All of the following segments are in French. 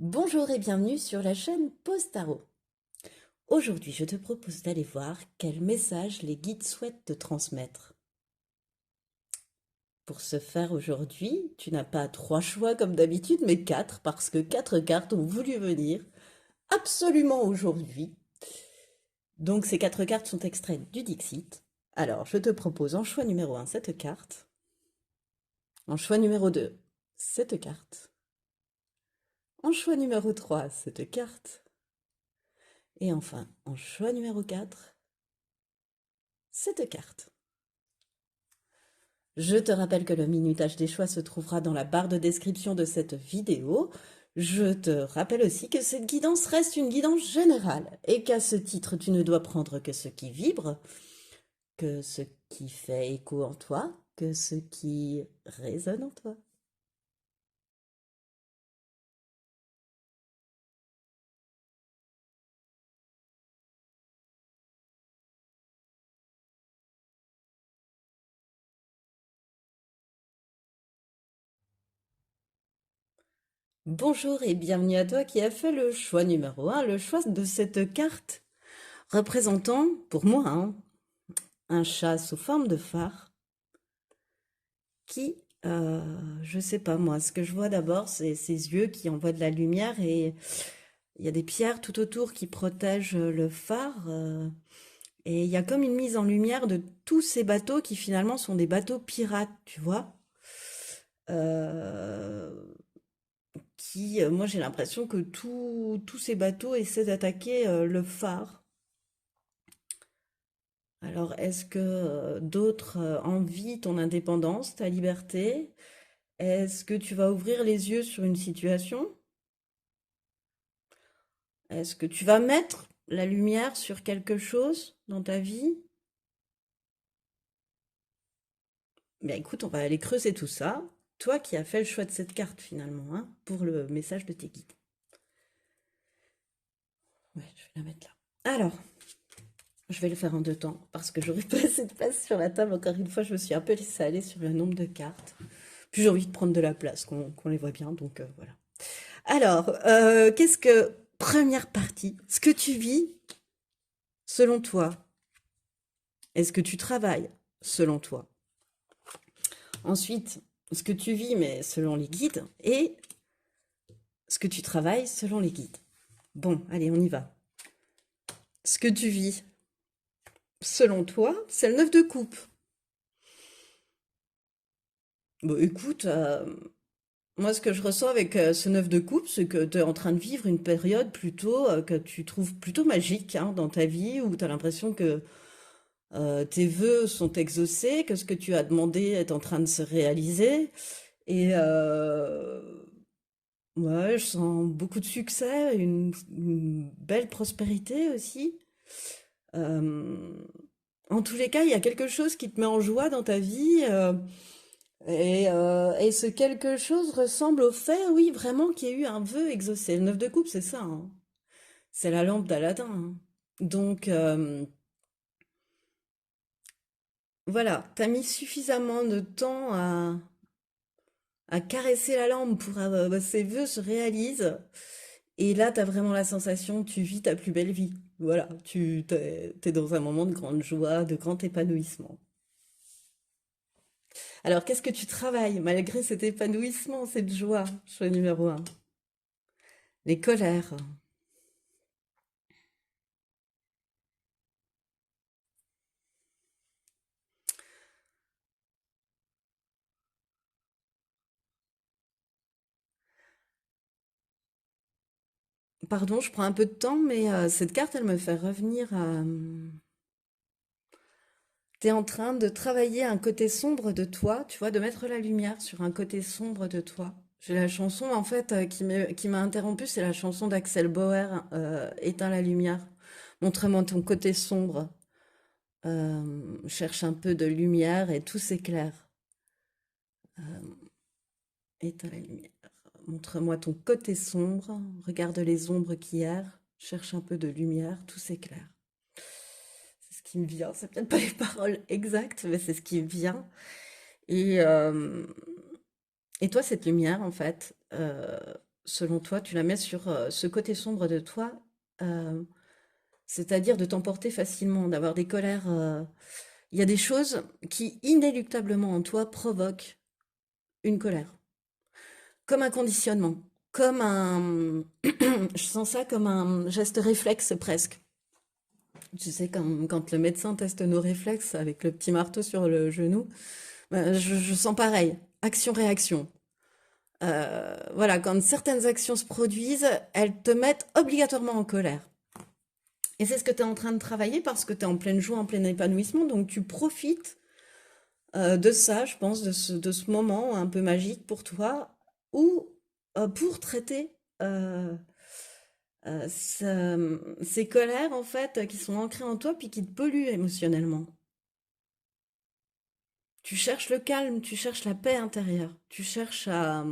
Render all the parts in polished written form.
Bonjour et bienvenue sur la chaîne Pause Tarot. Aujourd'hui, je te propose d'aller voir quel message les guides souhaitent te transmettre. Pour ce faire aujourd'hui, tu n'as pas trois choix comme d'habitude, mais quatre, parce que quatre cartes ont voulu venir absolument aujourd'hui. Donc ces quatre cartes sont extraites du Dixit. Alors, je te propose en choix numéro 1 cette carte, en choix numéro 2 cette carte, en choix numéro 3 cette carte, et enfin en choix numéro 4 cette carte. Je te rappelle que le minutage des choix se trouvera dans la barre de description de cette vidéo. Je te rappelle aussi que cette guidance reste une guidance générale et qu'à ce titre, tu ne dois prendre que ce qui vibre, que ce qui fait écho en toi, que ce qui résonne en toi. Bonjour et bienvenue à toi qui a fait le choix numéro 1, le choix de cette carte représentant, pour moi, un chat sous forme de phare qui, je sais pas moi, ce que je vois d'abord, c'est ses yeux qui envoient de la lumière et il y a des pierres tout autour qui protègent le phare. Et il y a comme une mise en lumière de tous ces bateaux qui finalement sont des bateaux pirates, tu vois. Euh, moi j'ai l'impression que tous ces bateaux essaient d'attaquer le phare. Alors est-ce que d'autres envient ton indépendance, ta liberté? Est-ce que tu vas ouvrir les yeux sur une situation? Est-ce que tu vas mettre la lumière sur quelque chose dans ta vie? Ben écoute, on va aller creuser tout ça. Toi qui as fait le choix de cette carte finalement, hein, pour le message de tes guides. Ouais, je vais la mettre là. Alors, je vais le faire en deux temps parce que j'aurais pas assez de place sur la table. Encore une fois, je me suis un peu laissée aller sur le nombre de cartes. Puis j'ai envie de prendre de la place, qu'on les voit bien, donc voilà. Alors, qu'est-ce que... Première partie, ce que tu vis selon toi. Est-ce que tu travailles selon toi? Ensuite, ce que tu vis, mais selon les guides, et ce que tu travailles selon les guides. Bon, allez, on y va. Ce que tu vis, selon toi, c'est le 9 de coupe. Bon, écoute, moi, ce que je ressens avec ce 9 de coupe, c'est que tu es en train de vivre une période plutôt que tu trouves plutôt magique hein, dans ta vie, où tu as l'impression que tes vœux sont exaucés, que ce que tu as demandé est en train de se réaliser. Et ouais, je sens beaucoup de succès, une belle prospérité aussi. Euh, En tous les cas, il y a quelque chose qui te met en joie dans ta vie, et ce quelque chose ressemble au fait, oui, vraiment, qu'il y a eu un vœu exaucé. Le 9 de coupe, c'est ça, hein. C'est la lampe d'Aladin, hein. Donc, voilà, t'as mis suffisamment de temps à caresser la lampe pour que ces vœux se réalisent. Et là, t'as vraiment la sensation que tu vis ta plus belle vie. Voilà, t'es dans un moment de grande joie, de grand épanouissement. Alors, qu'est-ce que tu travailles malgré cet épanouissement, cette joie? Choix numéro un. Les colères. Pardon, je prends un peu de temps, mais cette carte, elle me fait revenir à... T'es en train de travailler un côté sombre de toi, tu vois, de mettre la lumière sur un côté sombre de toi. J'ai la chanson, en fait, qui m'a interrompue, c'est la chanson d'Axel Bauer, Éteins la lumière. Montre-moi ton côté sombre. Cherche un peu de lumière et tout s'éclaire. Éteins la lumière. Montre-moi ton côté sombre. Regarde les ombres qui errent. Cherche un peu de lumière, tout s'éclaire. C'est ce qui me vient. C'est peut-être pas les paroles exactes, mais c'est ce qui me vient. Et, euh, et toi, cette lumière, en fait, selon toi, tu la mets sur ce côté sombre de toi, euh, c'est-à-dire de t'emporter facilement, d'avoir des colères. Il y a des choses qui, inéluctablement en toi, provoquent une colère, comme un conditionnement, comme un... Je sens ça comme un geste réflexe presque. Tu sais, quand le médecin teste nos réflexes avec le petit marteau sur le genou, ben, je sens pareil, action-réaction. Voilà, quand certaines actions se produisent, elles te mettent obligatoirement en colère. Et c'est ce que tu es en train de travailler parce que tu es en pleine joie, en plein épanouissement, donc tu profites de ça, je pense, de ce moment un peu magique pour toi, ou pour traiter ces colères, en fait, qui sont ancrées en toi, puis qui te polluent émotionnellement. Tu cherches le calme, tu cherches la paix intérieure, tu cherches à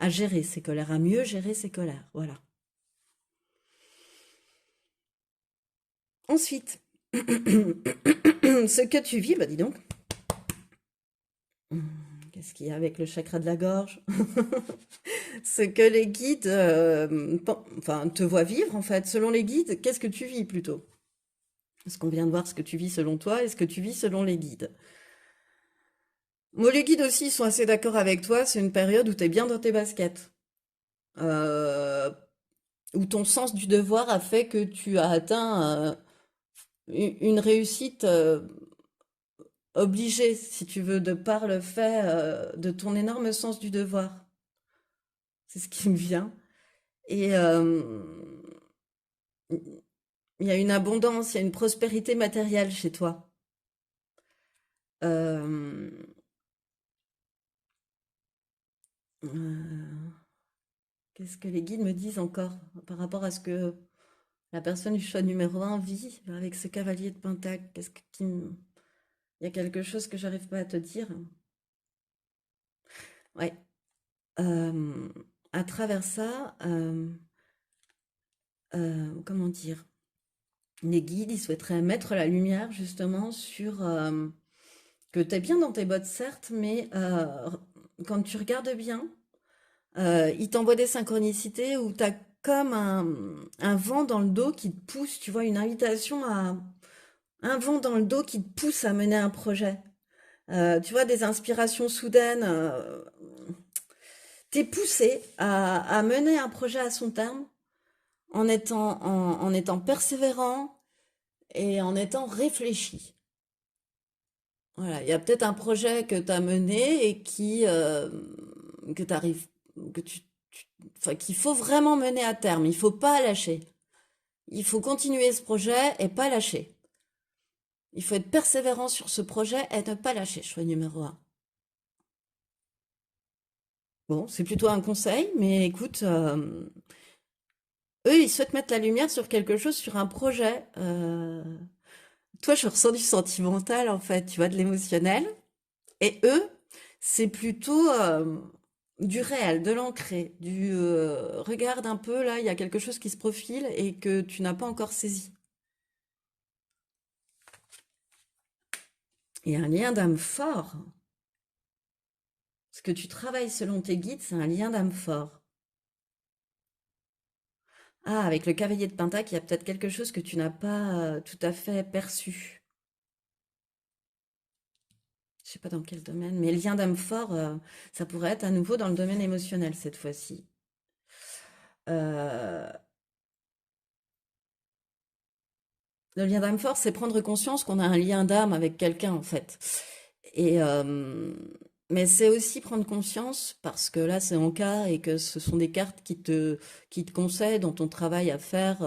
gérer ces colères, à mieux gérer ces colères, voilà. Ensuite, ce que tu vis, bah dis donc, qu'est-ce qu'il y a avec le chakra de la gorge? Ce que les guides enfin, te voient vivre, en fait. Selon les guides, qu'est-ce que tu vis plutôt? Est-ce qu'on vient de voir ce que tu vis selon toi et ce que tu vis selon les guides? Moi, les guides aussi ils sont assez d'accord avec toi. C'est une période où tu es bien dans tes baskets. Euh, Où ton sens du devoir a fait que tu as atteint une réussite obligée, si tu veux, de par le fait de ton énorme sens du devoir. C'est ce qui me vient. Et il y a une abondance, il y a une prospérité matérielle chez toi. Euh, euh, Qu'est-ce que les guides me disent encore par rapport à ce que la personne du choix numéro un vit avec ce cavalier de Pentacle? Il y a quelque chose que j'arrive pas à te dire. Ouais. Euh, à travers ça, comment dire, les guides, ils souhaiteraient mettre la lumière justement sur que tu es bien dans tes bottes, certes, mais quand tu regardes bien, ils t'envoient des synchronicités où tu as comme un vent dans le dos qui te pousse, tu vois, une invitation à un vent dans le dos qui te pousse à mener un projet. Tu vois, des inspirations soudaines. T'es poussé à mener un projet à son terme en étant persévérant et en étant réfléchi. Voilà, il y a peut-être un projet que tu as mené et que t'arrives, que enfin, qu'il faut vraiment mener à terme. Il faut pas lâcher. Il faut continuer ce projet et pas lâcher. Il faut être persévérant sur ce projet et ne pas lâcher, choix numéro un. Bon, c'est plutôt un conseil, mais écoute, eux, ils souhaitent mettre la lumière sur quelque chose, sur un projet. Toi, je ressens du sentimental, en fait, tu vois, de l'émotionnel. Et eux, c'est plutôt du réel, de l'ancré, du regarde un peu, là, il y a quelque chose qui se profile et que tu n'as pas encore saisi. Il y a un lien d'âme fort. Ce que tu travailles selon tes guides, c'est un lien d'âme fort. Ah, avec le cavalier de Pentacle, il y a peut-être quelque chose que tu n'as pas tout à fait perçu. Je sais pas dans quel domaine, mais lien d'âme fort, ça pourrait être à nouveau dans le domaine émotionnel cette fois-ci. Euh, le lien d'âme fort, c'est prendre conscience qu'on a un lien d'âme avec quelqu'un, en fait. Et, mais c'est aussi prendre conscience, parce que là, c'est en cas et que ce sont des cartes qui te conseillent dans ton travail à faire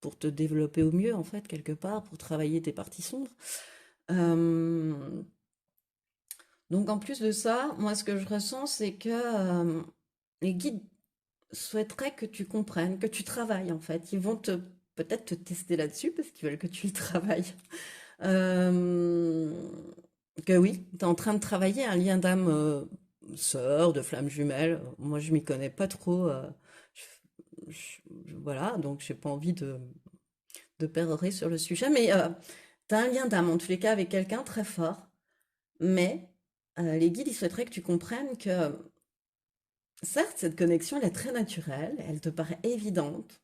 pour te développer au mieux, en fait, quelque part, pour travailler tes parties sombres. Euh, donc, en plus de ça, moi, ce que je ressens, c'est que les guides souhaiteraient que tu comprennes, que tu travailles, en fait. Ils vont peut-être te tester là-dessus, parce qu'ils veulent que tu le travailles. Euh, que oui, tu es en train de travailler un lien d'âme sœur, de flamme jumelle. Moi, je m'y connais pas trop. Voilà, donc j'ai pas envie de pérorer sur le sujet. Mais tu as un lien d'âme, en tous les cas, avec quelqu'un très fort. Mais les guides, ils souhaiteraient que tu comprennes que certes, cette connexion, elle est très naturelle, elle te paraît évidente,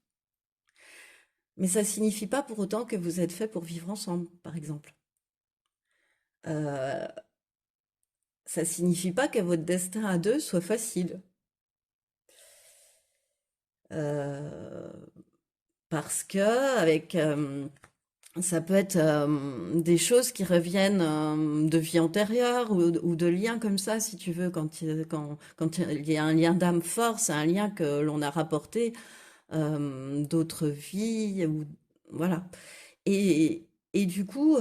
mais ça signifie pas pour autant que vous êtes fait pour vivre ensemble, par exemple. Euh, Ça signifie pas que votre destin à deux soit facile. Euh, Parce que ça peut être des choses qui reviennent de vie antérieure ou de liens comme ça, si tu veux, quand il y a un lien d'âme fort, c'est un lien que l'on a rapporté d'autres vies, ou voilà. Et du coup,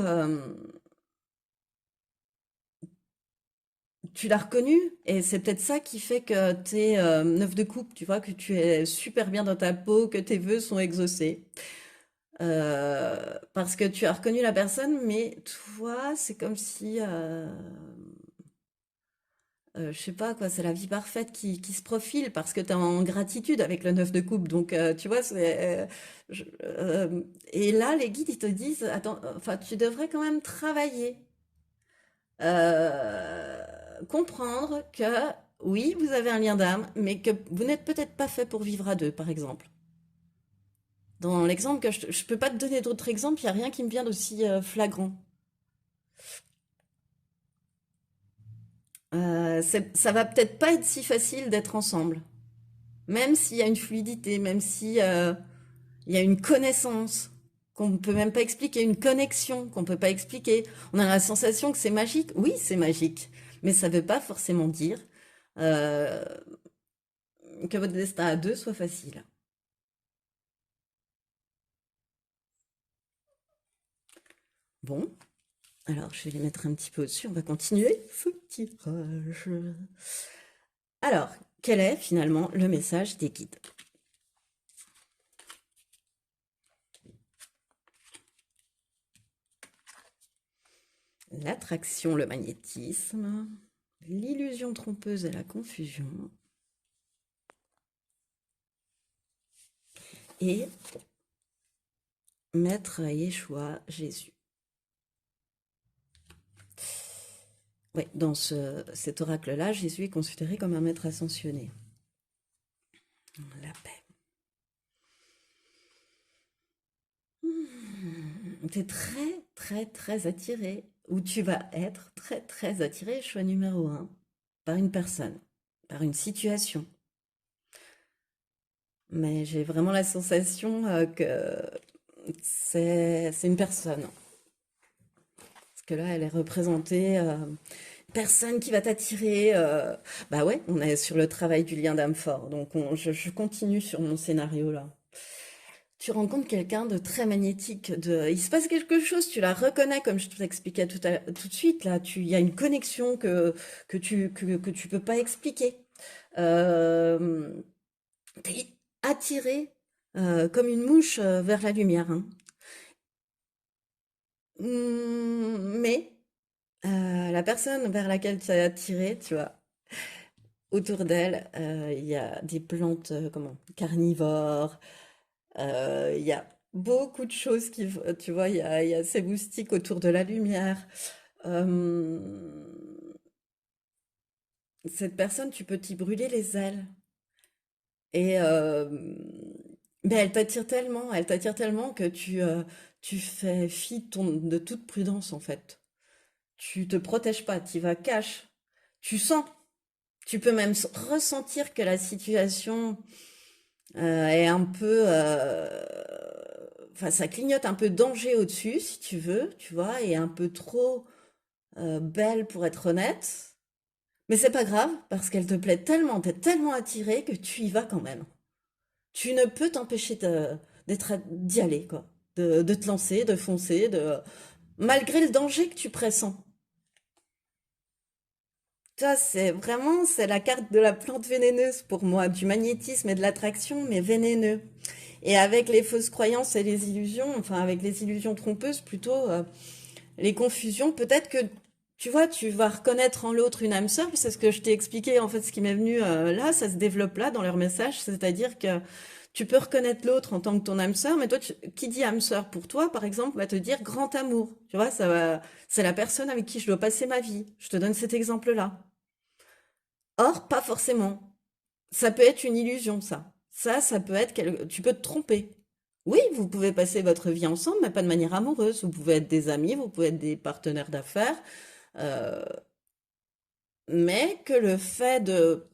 tu l'as reconnu, et c'est peut-être ça qui fait que tu es neuf de coupe, tu vois, que tu es super bien dans ta peau, que tes vœux sont exaucés. Parce que tu as reconnu la personne, mais toi, c'est comme si, je sais pas quoi, c'est la vie parfaite qui se profile parce que tu es en gratitude avec le neuf de coupe. Donc, tu vois, et là, les guides, ils te disent, attends, enfin, tu devrais quand même travailler, comprendre que oui, vous avez un lien d'âme, mais que vous n'êtes peut-être pas fait pour vivre à deux, par exemple. Dans l'exemple que je peux pas te donner d'autres exemples, il y a rien qui me vient d'aussi flagrant. Ça va peut-être pas être si facile d'être ensemble, même s'il y a une fluidité, même si il y a une connaissance qu'on ne peut même pas expliquer, une connexion qu'on ne peut pas expliquer. On a la sensation que c'est magique. Oui, c'est magique, mais ça ne veut pas forcément dire euh, que votre destin à deux soit facile. Bon, alors je vais les mettre un petit peu au-dessus. On va continuer ce tirage. Alors, quel est finalement le message des guides? L'attraction, le magnétisme, l'illusion trompeuse et la confusion, et Maître Yeshua, Jésus. Ouais, dans cet oracle-là, Jésus est considéré comme un maître ascensionné. La paix. Tu es très, très, très attiré, ou tu vas être très, très attiré, choix numéro un, par une personne, par une situation. Mais j'ai vraiment la sensation que c'est une personne. Parce que là, elle est représentée, personne qui va t'attirer. Bah ouais, on est sur le travail du lien d'âme fort. Donc je continue sur mon scénario là. Tu rencontres quelqu'un de très magnétique, il se passe quelque chose, tu la reconnais comme je te l'expliquais tout de suite là. Il y a une connexion que tu peux pas expliquer. Euh, T'es attiré comme une mouche vers la lumière, hein. Mais la personne vers laquelle tu es attiré, tu vois, autour d'elle, il y a des plantes comment, carnivores, il y a beaucoup de choses tu vois, il y a ces moustiques autour de la lumière. Euh, Cette personne, tu peux t'y brûler les ailes. Et ben elle t'attire tellement que tu fais fi de toute prudence en fait. Tu te protèges pas, tu vas cash. Tu sens, tu peux même ressentir que la situation est un peu, enfin ça clignote un peu danger au-dessus si tu veux, tu vois, et un peu trop belle pour être honnête. Mais c'est pas grave parce qu'elle te plaît tellement, t'es tellement attiré que tu y vas quand même. Tu ne peux t'empêcher d'y aller, quoi. De te lancer, de foncer, malgré le danger que tu pressens. Ça, c'est la carte de la plante vénéneuse pour moi, du magnétisme et de l'attraction, mais vénéneux. Et avec les fausses croyances et les illusions, enfin avec les illusions trompeuses plutôt, les confusions, peut-être que tu vois, tu vas reconnaître en l'autre une âme sœur, c'est ce que je t'ai expliqué, en fait, ce qui m'est venu là, ça se développe là dans leur message, c'est-à-dire que tu peux reconnaître l'autre en tant que ton âme sœur, mais toi, qui dit âme sœur pour toi, par exemple, va te dire grand amour. Tu vois, c'est la personne avec qui je dois passer ma vie. Je te donne cet exemple-là. Or, pas forcément. Ça peut être une illusion, ça. Ça peut être tu peux te tromper. Oui, vous pouvez passer votre vie ensemble, mais pas de manière amoureuse. Vous pouvez être des amis, vous pouvez être des partenaires d'affaires, euh, mais que le fait de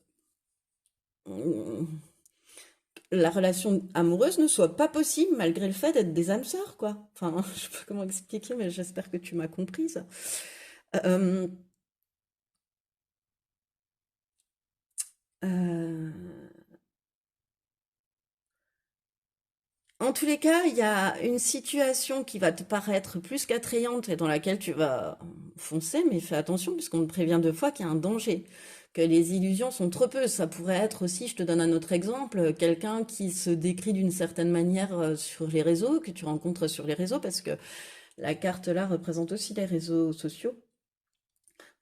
la relation amoureuse ne soit pas possible malgré le fait d'être des âmes sœurs, quoi. Enfin, je sais pas comment expliquer, mais j'espère que tu m'as comprise. Euh, euh, En tous les cas, il y a une situation qui va te paraître plus qu'attrayante et dans laquelle tu vas foncer, mais fais attention puisqu'on te prévient deux fois qu'il y a un danger, que les illusions sont trompeuses. Ça pourrait être aussi, je te donne un autre exemple, quelqu'un qui se décrit d'une certaine manière sur les réseaux, que tu rencontres sur les réseaux, parce que la carte là représente aussi les réseaux sociaux.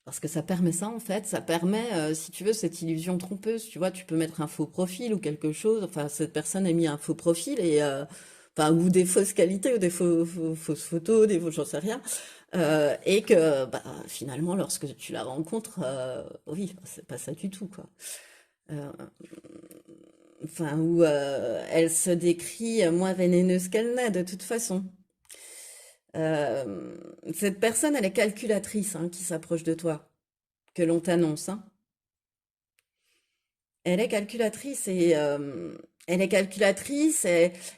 Parce que ça permet ça, en fait, ça permet, si tu veux, cette illusion trompeuse, tu vois, tu peux mettre un faux profil ou quelque chose, enfin, cette personne a mis un faux profil et, enfin, ou des fausses qualités ou des fausses photos, j'en sais rien, et que, bah, finalement, lorsque tu la rencontres, oui, c'est pas ça du tout, quoi. Euh, enfin, où elle se décrit moins vénéneuse qu'elle n'est, de toute façon. Euh, cette personne, elle est calculatrice, hein, qui s'approche de toi, que l'on t'annonce, hein. Elle est calculatrice et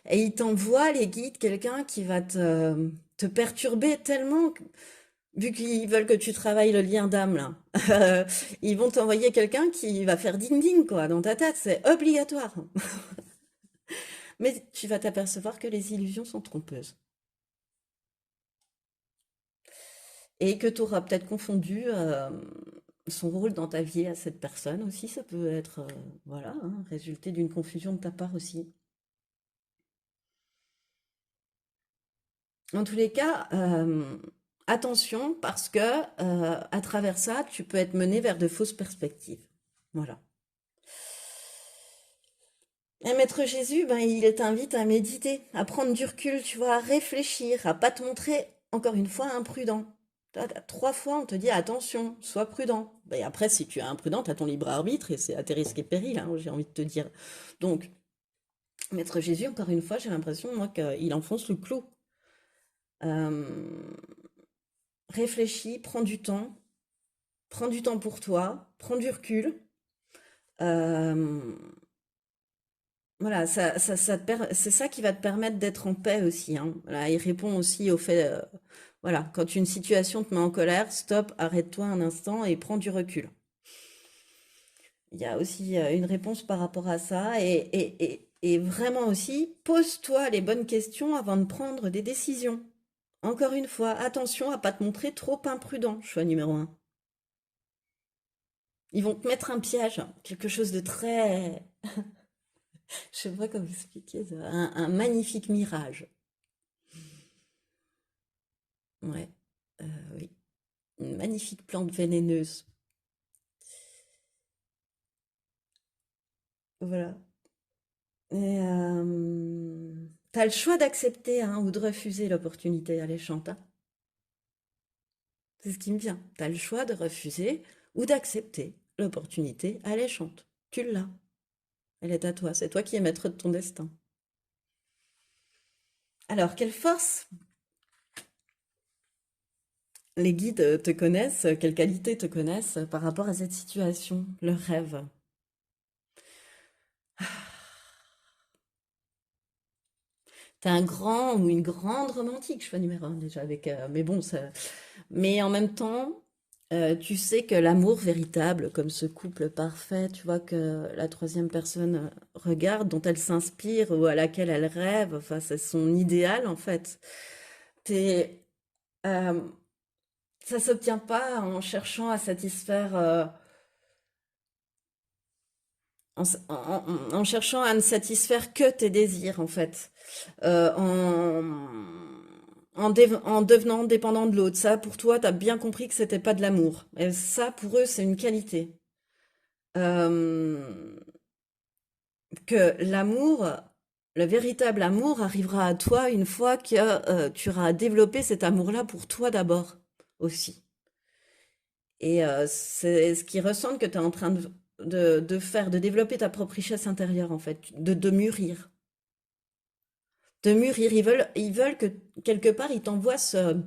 il t'envoie les guides quelqu'un qui va te perturber tellement vu qu'ils veulent que tu travailles le lien d'âme là. euh, Ils vont t'envoyer quelqu'un qui va faire ding ding quoi dans ta tête, c'est obligatoire. Mais tu vas t'apercevoir que les illusions sont trompeuses et que tu auras peut-être confondu son rôle dans ta vie à cette personne aussi, ça peut être voilà, hein, résulter d'une confusion de ta part aussi. En tous les cas, attention parce que à travers ça, tu peux être mené vers de fausses perspectives. Voilà. Et Maître Jésus, ben, il t'invite à méditer, à prendre du recul, tu vois, à réfléchir, à pas te montrer, encore une fois, imprudent. Trois fois, on te dit attention, sois prudent. Et après, si tu es imprudent, tu as ton libre arbitre et c'est à tes risques et périls, hein, j'ai envie de te dire. Donc, Maître Jésus, encore une fois, j'ai l'impression, moi, qu'il enfonce le clou. Euh, Réfléchis, prends du temps pour toi, prends du recul. Euh, voilà, c'est ça qui va te permettre d'être en paix aussi, hein. Voilà, il répond aussi au fait, voilà, quand une situation te met en colère, stop, arrête-toi un instant et prends du recul. Il y a aussi une réponse par rapport à ça et vraiment aussi, pose-toi les bonnes questions avant de prendre des décisions. Encore une fois, attention à pas te montrer trop imprudent, choix numéro un. Ils vont te mettre un piège, quelque chose de très, je sais pas comment expliquer ça, un magnifique mirage. Ouais, oui, une magnifique plante vénéneuse. Voilà. Et t'as le choix d'accepter hein, ou de refuser l'opportunité alléchante, hein. C'est ce qui me vient. T'as le choix de refuser ou d'accepter l'opportunité alléchante. Tu l'as. Elle est à toi. C'est toi qui es maître de ton destin. Alors, quelle force les guides te connaissent, quelles qualités te connaissent par rapport à cette situation, le rêve. T'es un grand ou une grande romantique, choix numéro un déjà avec. Mais bon, ça. Mais en même temps, tu sais que l'amour véritable, comme ce couple parfait, tu vois que la troisième personne regarde, dont elle s'inspire ou à laquelle elle rêve, enfin c'est son idéal en fait. T'es, euh, Ça s'obtient pas en cherchant à satisfaire. En cherchant à ne satisfaire que tes désirs, en fait. Euh, en, en devenant dépendant de l'autre. Ça, pour toi, tu as bien compris que c'était pas de l'amour. Et ça, pour eux, c'est une qualité. Euh, que l'amour, le véritable amour arrivera à toi une fois que tu auras développé cet amour-là pour toi d'abord aussi. Et c'est ce qu'ils ressentent que tu es en train de de développer ta propre richesse intérieure, en fait, de mûrir. De mûrir. Ils veulent que, quelque part, ils t'envoient ce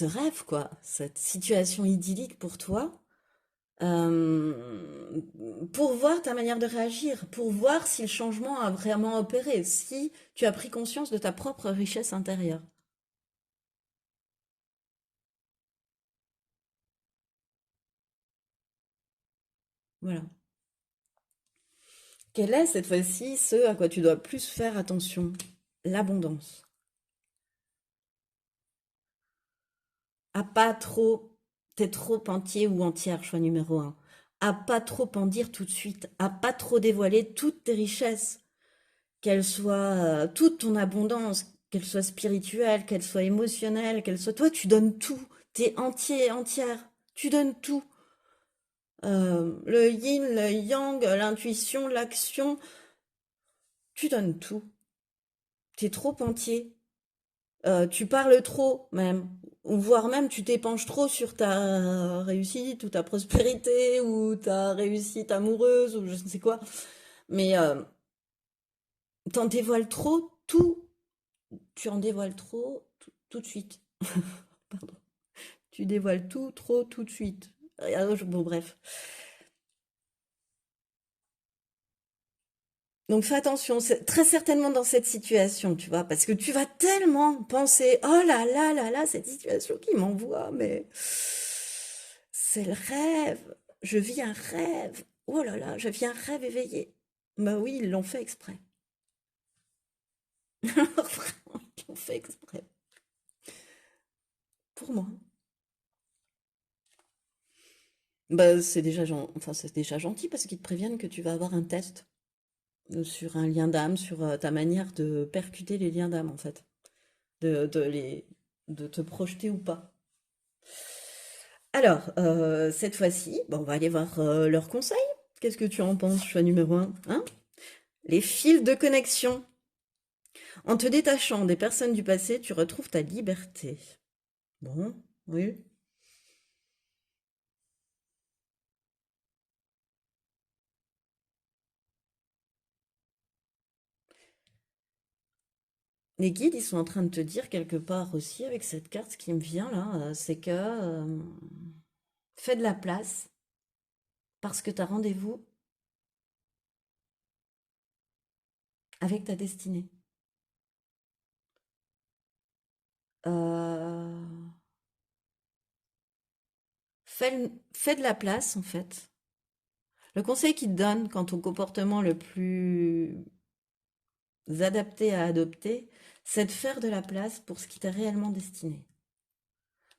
rêve, quoi, cette situation idyllique pour toi, euh, pour voir ta manière de réagir, pour voir si le changement a vraiment opéré, si tu as pris conscience de ta propre richesse intérieure. Voilà. Quel est cette fois-ci ce à quoi tu dois plus faire attention? L'abondance. À pas trop, t'es trop entier ou entière, choix numéro un. À pas trop en dire tout de suite, à pas trop dévoiler toutes tes richesses, qu'elles soient toute ton abondance, qu'elle soit spirituelle, qu'elle soit émotionnelle, qu'elle soit toi, tu donnes tout, t'es entier, entière, tu donnes tout. Le yin, le yang, l'intuition, l'action, tu donnes tout. T'es trop entier. Tu parles trop même, ou voire même tu t'épanches trop sur ta réussite ou ta prospérité ou ta réussite amoureuse ou je ne sais quoi. Mais t'en dévoiles trop, tout, tu en dévoiles trop tout de suite. Pardon. Tu dévoiles tout trop tout de suite. Bon, bref. Donc fais attention, c'est très certainement dans cette situation, tu vois, parce que tu vas tellement penser, oh là là là là, cette situation qui m'envoie, mais c'est le rêve, je vis un rêve, oh là là, je vis un rêve éveillé. Bah oui, ils l'ont fait exprès. Alors vraiment, ils l'ont fait exprès. Pour moi. Bah enfin, c'est déjà gentil parce qu'ils te préviennent que tu vas avoir un test sur un lien d'âme, sur ta manière de percuter les liens d'âme en fait. de, de les, de te projeter ou pas. Alors, cette fois-ci, bon, on va aller voir leurs conseils. Qu'est-ce que tu en penses, choix numéro un, hein? Les fils de connexion. En te détachant des personnes du passé, tu retrouves ta liberté. Bon, oui. Les guides, ils sont en train de te dire quelque part aussi, avec cette carte, ce qui me vient là, c'est que fais de la place parce que tu as rendez-vous avec ta destinée. Euh, fais de la place, en fait. Le conseil qu'il te donne quant au comportement le plus adapté à adopter, c'est de faire de la place pour ce qui t'est réellement destiné.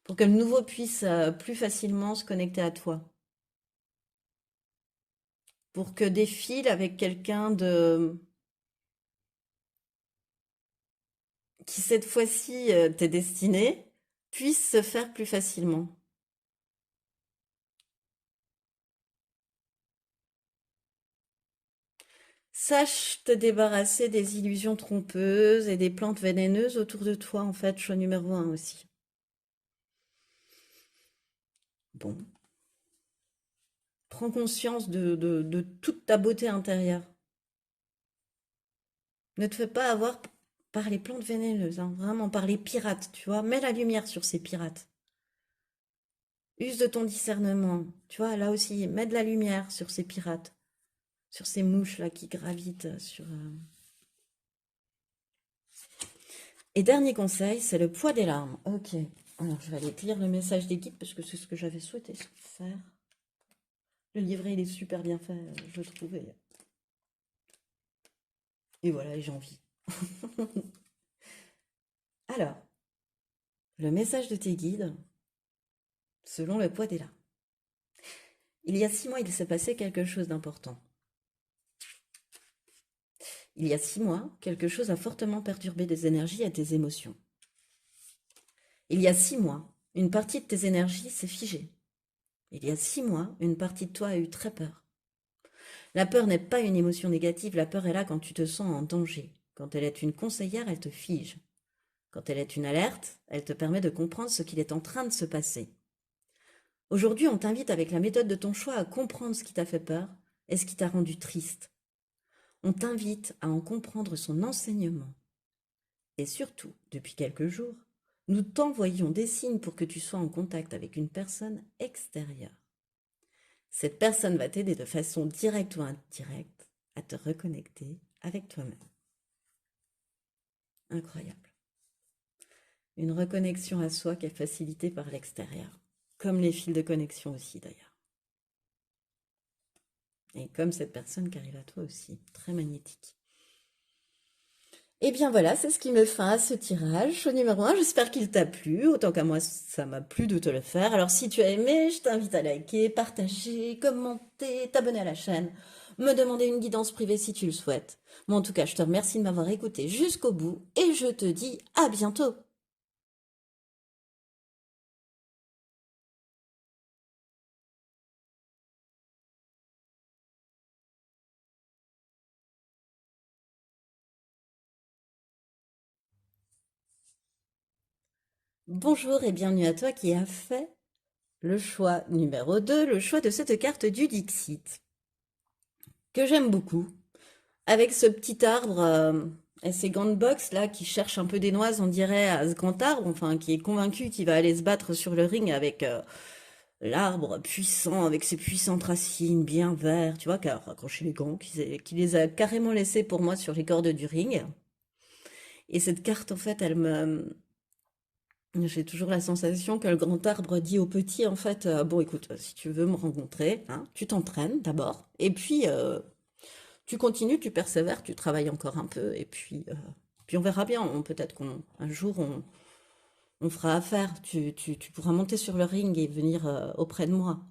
Pour que le nouveau puisse plus facilement se connecter à toi. Pour que des fils avec quelqu'un de qui cette fois-ci t'est destiné puissent se faire plus facilement. Sache te débarrasser des illusions trompeuses et des plantes vénéneuses autour de toi, en fait, choix numéro un aussi. Bon, prends conscience de toute ta beauté intérieure. Ne te fais pas avoir par les plantes vénéneuses, hein, vraiment par les pirates, tu vois. Mets la lumière sur ces pirates. Use de ton discernement, tu vois, là aussi, mets de la lumière sur ces pirates, sur ces mouches là qui gravitent sur. Et dernier conseil, c'est le poids des larmes. Ok. Alors je vais aller te lire le message des guides parce que c'est ce que j'avais souhaité faire. Le livret, il est super bien fait, je le trouvais. Et voilà, et j'ai envie. Alors, le message de tes guides, selon le poids des larmes. Il y a 6 mois, il s'est passé quelque chose d'important. Il y a 6 mois, quelque chose a fortement perturbé des énergies et tes émotions. Il y a 6 mois, une partie de tes énergies s'est figée. Il y a 6 mois, une partie de toi a eu très peur. La peur n'est pas une émotion négative, la peur est là quand tu te sens en danger. Quand elle est une conseillère, elle te fige. Quand elle est une alerte, elle te permet de comprendre ce qu'il est en train de se passer. Aujourd'hui, on t'invite avec la méthode de ton choix à comprendre ce qui t'a fait peur et ce qui t'a rendu triste. On t'invite à en comprendre son enseignement. Et surtout, depuis quelques jours, nous t'envoyons des signes pour que tu sois en contact avec une personne extérieure. Cette personne va t'aider de façon directe ou indirecte à te reconnecter avec toi-même. Incroyable. Une reconnexion à soi qui est facilitée par l'extérieur, comme les fils de connexion aussi d'ailleurs. Et comme cette personne qui arrive à toi aussi, très magnétique. Et bien voilà, c'est ce qui met fin à ce tirage au numéro 1. J'espère qu'il t'a plu, autant qu'à moi ça m'a plu de te le faire. Alors si tu as aimé, je t'invite à liker, partager, commenter, t'abonner à la chaîne, me demander une guidance privée si tu le souhaites. Moi en tout cas, je te remercie de m'avoir écouté jusqu'au bout et je te dis à bientôt. Bonjour et bienvenue à toi qui as fait le choix numéro 2, le choix de cette carte du Dixit, que j'aime beaucoup. Avec ce petit arbre et ces grandes box là qui cherchent un peu des noises, on dirait, à ce grand arbre, enfin qui est convaincu qu'il va aller se battre sur le ring avec l'arbre puissant, avec ses puissantes racines bien vertes, tu vois, qui a raccroché les gants, qui les a carrément laissés pour moi sur les cordes du ring. Et cette carte, en fait, j'ai toujours la sensation que le grand arbre dit au petit, en fait, bon, écoute, si tu veux me rencontrer, hein, tu t'entraînes d'abord, et puis tu continues, tu persévères, tu travailles encore un peu, et puis on verra bien. Peut-être qu'un jour, on fera affaire. Tu pourras monter sur le ring et venir auprès de moi.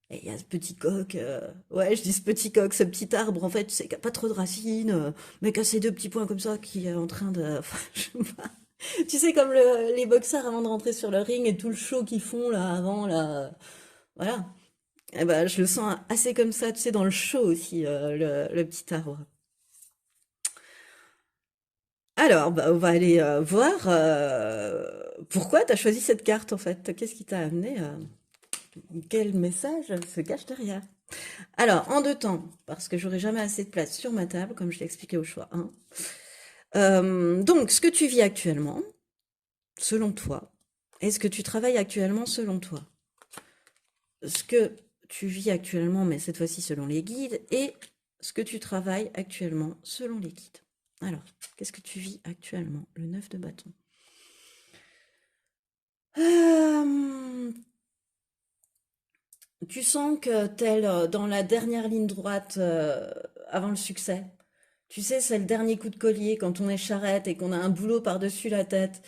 Et il y a ce petit coq, ouais, je dis ce petit coq, ce petit arbre, en fait, tu sais, qui a pas trop de racines, mais qui a ces deux petits points comme ça, qui est en train de... enfin, je sais pas. Tu sais, comme les boxeurs avant de rentrer sur le ring et tout le show qu'ils font là, avant, là, voilà. Eh ben, je le sens assez comme ça, tu sais, dans le show aussi, le petit arbre. Alors, bah, on va aller voir pourquoi tu as choisi cette carte en fait. Qu'est-ce qui t'a amené quel message se cache derrière? Alors, en deux temps, parce que j'aurai jamais assez de place sur ma table, comme je l'ai expliqué au choix 1. Donc, ce que tu vis actuellement, selon toi, et ce que tu travailles actuellement, selon toi. Ce que tu vis actuellement, mais cette fois-ci selon les guides, et ce que tu travailles actuellement, selon les guides. Alors, qu'est-ce que tu vis actuellement? Le 9 de bâton. Euh, Tu sens que tel dans la dernière ligne droite avant le succès. Tu sais, c'est le dernier coup de collier quand on est charrette et qu'on a un boulot par-dessus la tête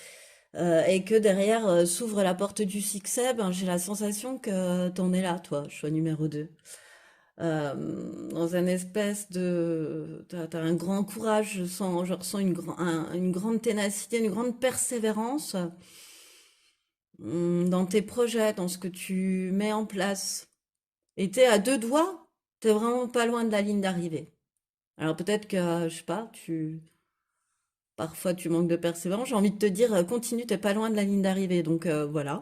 et que derrière s'ouvre la porte du succès. Ben, j'ai la sensation que t'en es là, toi, choix numéro 2. Dans un espèce de... T'as un grand courage, je ressens une grande ténacité, une grande persévérance dans tes projets, dans ce que tu mets en place. Et t'es à deux doigts, t'es vraiment pas loin de la ligne d'arrivée. Alors peut-être que, je sais pas, parfois tu manques de persévérance. J'ai envie de te dire, continue, t'es pas loin de la ligne d'arrivée. Donc voilà.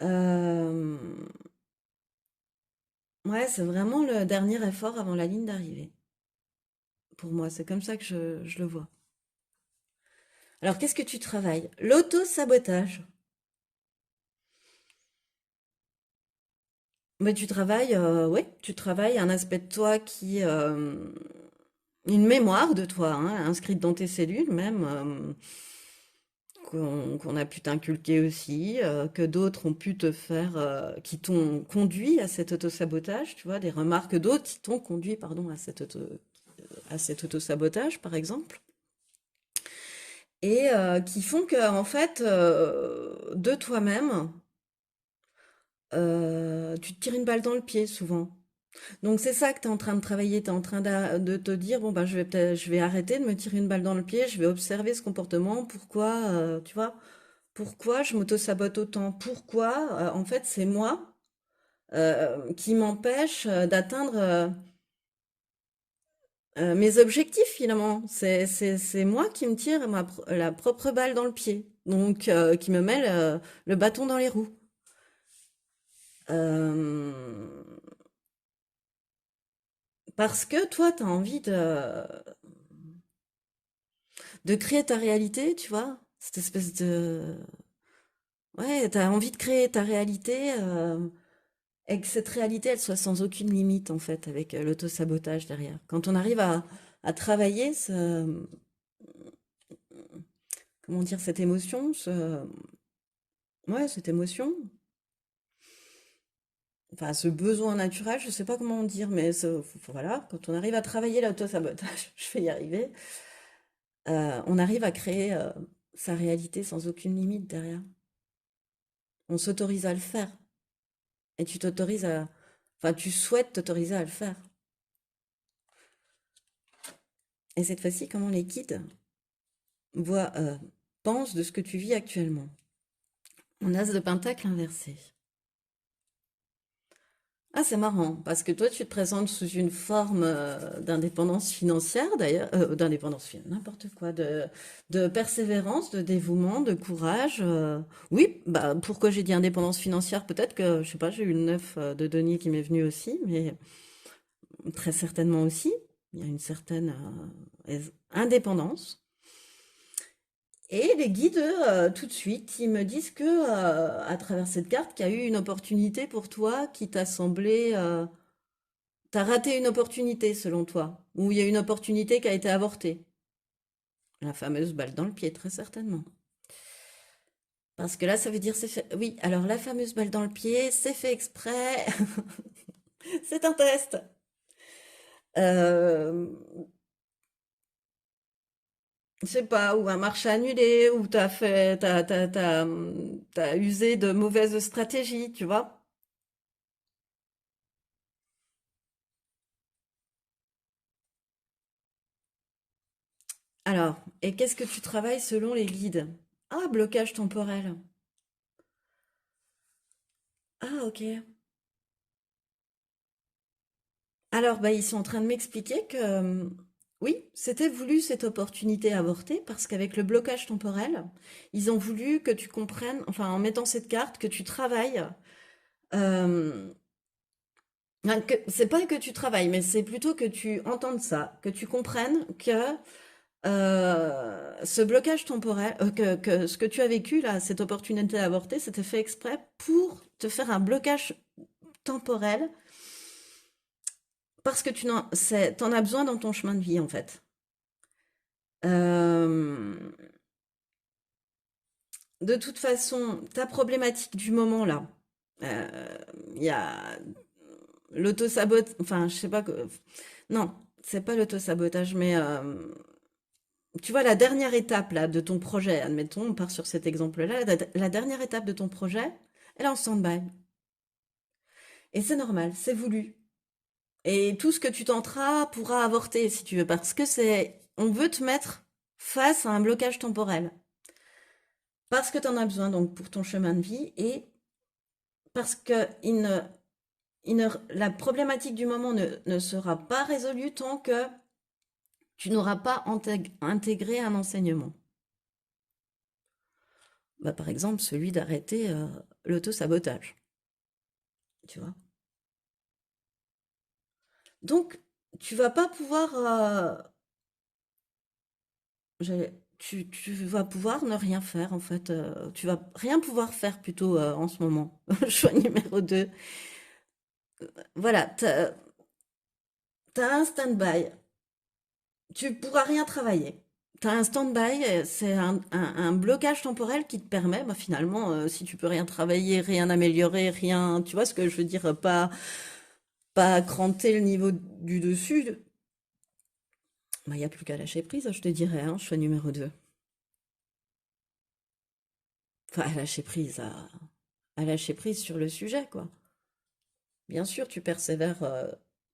Euh, Ouais, c'est vraiment le dernier effort avant la ligne d'arrivée. Pour moi, c'est comme ça que je le vois. Alors qu'est-ce que tu travailles? L'auto-sabotage. Mais tu travailles, ouais, tu travailles un aspect de toi une mémoire de toi, hein, inscrite dans tes cellules même, qu'on a pu t'inculquer aussi, que d'autres ont pu te faire, qui t'ont conduit à cet autosabotage, tu vois, des remarques d'autres qui t'ont conduit, pardon, à cet autosabotage, par exemple, et qui font que, en fait, de toi-même, tu te tires une balle dans le pied souvent. Donc c'est ça que tu es en train de travailler, tu es en train de te dire, bon, bah, je vais arrêter de me tirer une balle dans le pied, je vais observer ce comportement, pourquoi, tu vois, pourquoi je m'auto-sabote autant, pourquoi, en fait, c'est moi qui m'empêche d'atteindre mes objectifs finalement. C'est moi qui me tire la propre balle dans le pied, donc qui me met le bâton dans les roues. Euh, Parce que toi, tu as envie de créer ta réalité, tu vois? Cette espèce de... Ouais, tu as envie de créer ta réalité et que cette réalité, elle soit sans aucune limite, en fait, avec l'auto-sabotage derrière. Quand on arrive à travailler comment dire, cette émotion, ouais, cette émotion, enfin, ce besoin naturel, je sais pas comment dire, mais voilà, quand on arrive à travailler l'auto-sabotage, je vais y arriver, on arrive à créer sa réalité sans aucune limite derrière. On s'autorise à le faire. Et tu t'autorises à... Enfin, tu souhaites t'autoriser à le faire. Et cette fois-ci, comment les guides voient, pensent de ce que tu vis actuellement. On a As de Pentacle inversé. Ah, c'est marrant, parce que toi, tu te présentes sous une forme d'indépendance financière, d'ailleurs, n'importe quoi, de persévérance, de dévouement, de courage. Oui, bah, pourquoi j'ai dit indépendance financière? Peut-être que, je sais pas, j'ai eu une neuf de denier qui m'est venue aussi, mais très certainement aussi. Il y a une certaine indépendance. Et les guides, tout de suite, ils me disent que, à travers cette carte, qu'il y a eu une opportunité pour toi qui t'a semblé, t'as raté une opportunité selon toi, ou il y a une opportunité qui a été avortée. La fameuse balle dans le pied, très certainement. Parce que là, ça veut dire c'est fait. Oui, alors la fameuse balle dans le pied, c'est fait exprès. C'est un test. Euh, je sais pas, ou un marché annulé, ou t'as usé de mauvaises stratégies, tu vois. Alors, et qu'est-ce que tu travailles selon les guides? Ah, blocage temporel. Ah, ok. Alors, bah, ils sont en train de m'expliquer que oui, c'était voulu cette opportunité avortée parce qu'avec le blocage temporel, ils ont voulu que tu comprennes, enfin, en mettant cette carte, que tu travailles. euh, c'est pas que tu travailles, mais c'est plutôt que tu entendes ça, que tu comprennes que ce blocage temporel, que ce que tu as vécu là, cette opportunité avortée, c'était fait exprès pour te faire un blocage temporel parce que t'en as besoin dans ton chemin de vie en fait. Euh, de toute façon, ta problématique du moment là, il y a l'auto-sabotage, enfin je sais pas que, non, c'est pas l'auto-sabotage, mais tu vois la dernière étape là de ton projet, admettons, on part sur cet exemple-là, la dernière étape de ton projet, elle est en stand-by. Et c'est normal, c'est voulu. Et tout ce que tu tenteras pourra avorter si tu veux, parce que on veut te mettre face à un blocage temporel. Parce que tu en as besoin donc pour ton chemin de vie et parce que la problématique du moment ne sera pas résolue tant que tu n'auras pas intégré un enseignement. Bah, par exemple, celui d'arrêter l'auto-sabotage, tu vois. Donc, tu vas pas pouvoir, tu vas pouvoir ne rien faire en fait. Tu vas rien pouvoir faire plutôt en ce moment. Choix numéro 2. Voilà, t'as un stand-by. Tu pourras rien travailler. Tu as un stand-by, c'est un blocage temporel qui te permet, bah, finalement, si tu peux rien travailler, rien améliorer, rien, tu vois ce que je veux dire, pas cranter le niveau du dessus, bah, il n'y a plus qu'à lâcher prise, je te dirais, hein, choix numéro 2. Enfin, à lâcher prise sur le sujet, quoi. Bien sûr, tu persévères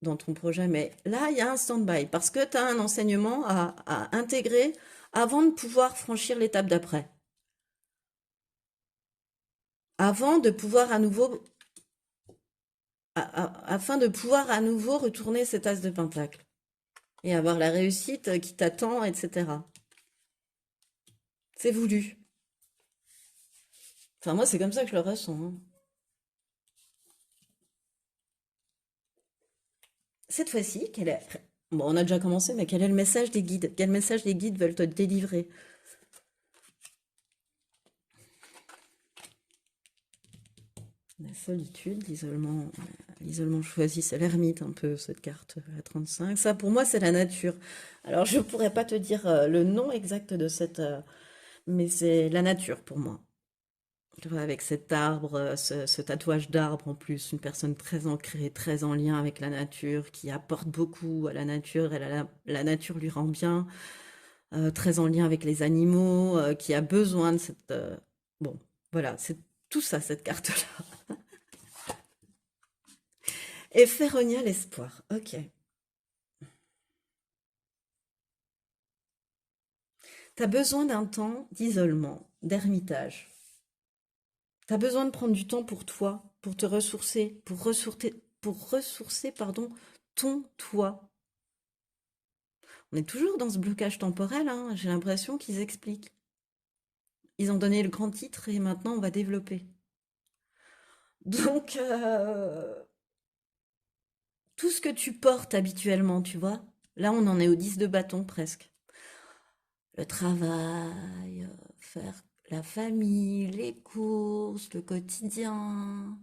dans ton projet, mais là, il y a un stand-by parce que tu as un enseignement à intégrer avant de pouvoir franchir l'étape d'après. Avant de pouvoir à nouveau, afin de pouvoir à nouveau retourner cet as de pentacle et avoir la réussite qui t'attend, etc. C'est voulu. Enfin, moi, c'est comme ça que je le ressens, hein. cette fois-ci, bon, on a déjà commencé, mais quel est le message des guides? Quel message les guides veulent te délivrer? La solitude, l'isolement choisi, c'est l'ermite un peu, cette carte, la 35. Ça, pour moi, c'est la nature. Alors, je pourrais pas te dire le nom exact de cette, mais c'est la nature pour moi. Tu vois, avec cet arbre, ce tatouage d'arbre en plus, une personne très ancrée, très en lien avec la nature, qui apporte beaucoup à la nature, et la nature lui rend bien, très en lien avec les animaux, qui a besoin de cette... bon, voilà, c'est tout ça, cette carte-là. Et Féronia, l'espoir. Ok. T'as besoin d'un temps d'isolement, d'ermitage. T'as besoin de prendre du temps pour toi, pour te ressourcer, pour ressourcer, pardon, ton toi. On est toujours dans ce blocage temporel, hein. J'ai l'impression qu'ils expliquent. Ils ont donné le grand titre et maintenant on va développer. Donc, tout ce que tu portes habituellement, tu vois, là on en est au 10 de bâton presque. Le travail, faire la famille, les courses, le quotidien.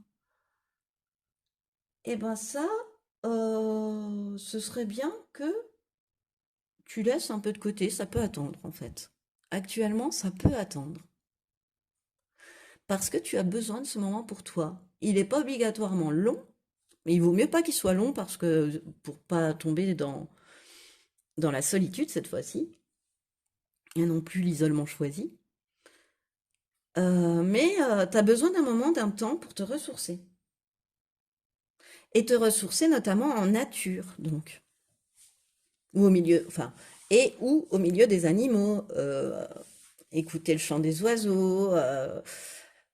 Eh ben ça, ce serait bien que tu laisses un peu de côté, ça peut attendre en fait. Actuellement, ça peut attendre. Parce que tu as besoin de ce moment pour toi. Il n'est pas obligatoirement long, mais il vaut mieux pas qu'il soit long parce que pour pas tomber dans la solitude cette fois-ci, et non plus l'isolement choisi. Mais tu as besoin d'un moment, d'un temps pour te ressourcer. Et te ressourcer notamment en nature, donc. Ou au milieu, enfin, et ou au milieu des animaux. Écouter le chant des oiseaux,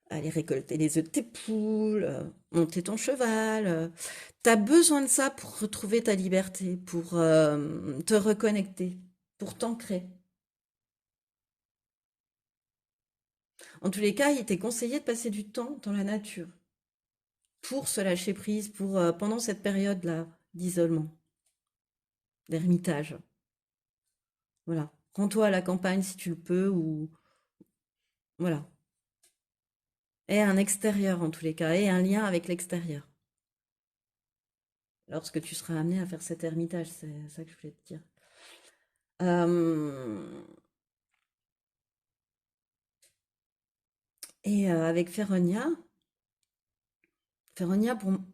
aller récolter les œufs de tes poules, monter ton cheval. Tu as besoin de ça pour retrouver ta liberté, pour te reconnecter, pour t'ancrer. En tous les cas, il t'est conseillé de passer du temps dans la nature pour se lâcher prise, pour pendant cette période-là d'isolement, d'ermitage. Voilà. Rends-toi à la campagne si tu le peux, ou voilà. Et un extérieur en tous les cas, et un lien avec l'extérieur. Lorsque tu seras amené à faire cet ermitage, c'est ça que je voulais te dire. Euh, et avec Féronia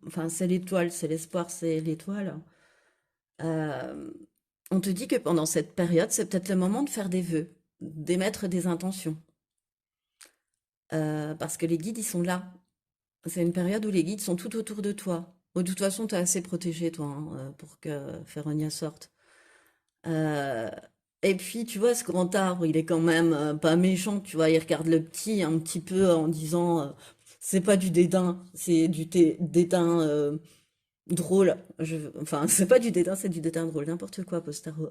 enfin c'est l'étoile, c'est l'espoir, c'est l'étoile. Euh, on te dit que pendant cette période, c'est peut-être le moment de faire des vœux, d'émettre des intentions. Parce que les guides, ils sont là. C'est une période où les guides sont tout autour de toi. De toute façon, tu es assez protégé, toi, hein, pour que Féronia sorte. Euh, et puis, tu vois, ce grand arbre, il est quand même pas méchant, tu vois. Il regarde le petit un petit peu en disant, c'est pas du dédain, c'est du dédain drôle. Enfin, c'est pas du dédain, c'est du dédain drôle. N'importe quoi, Postaro.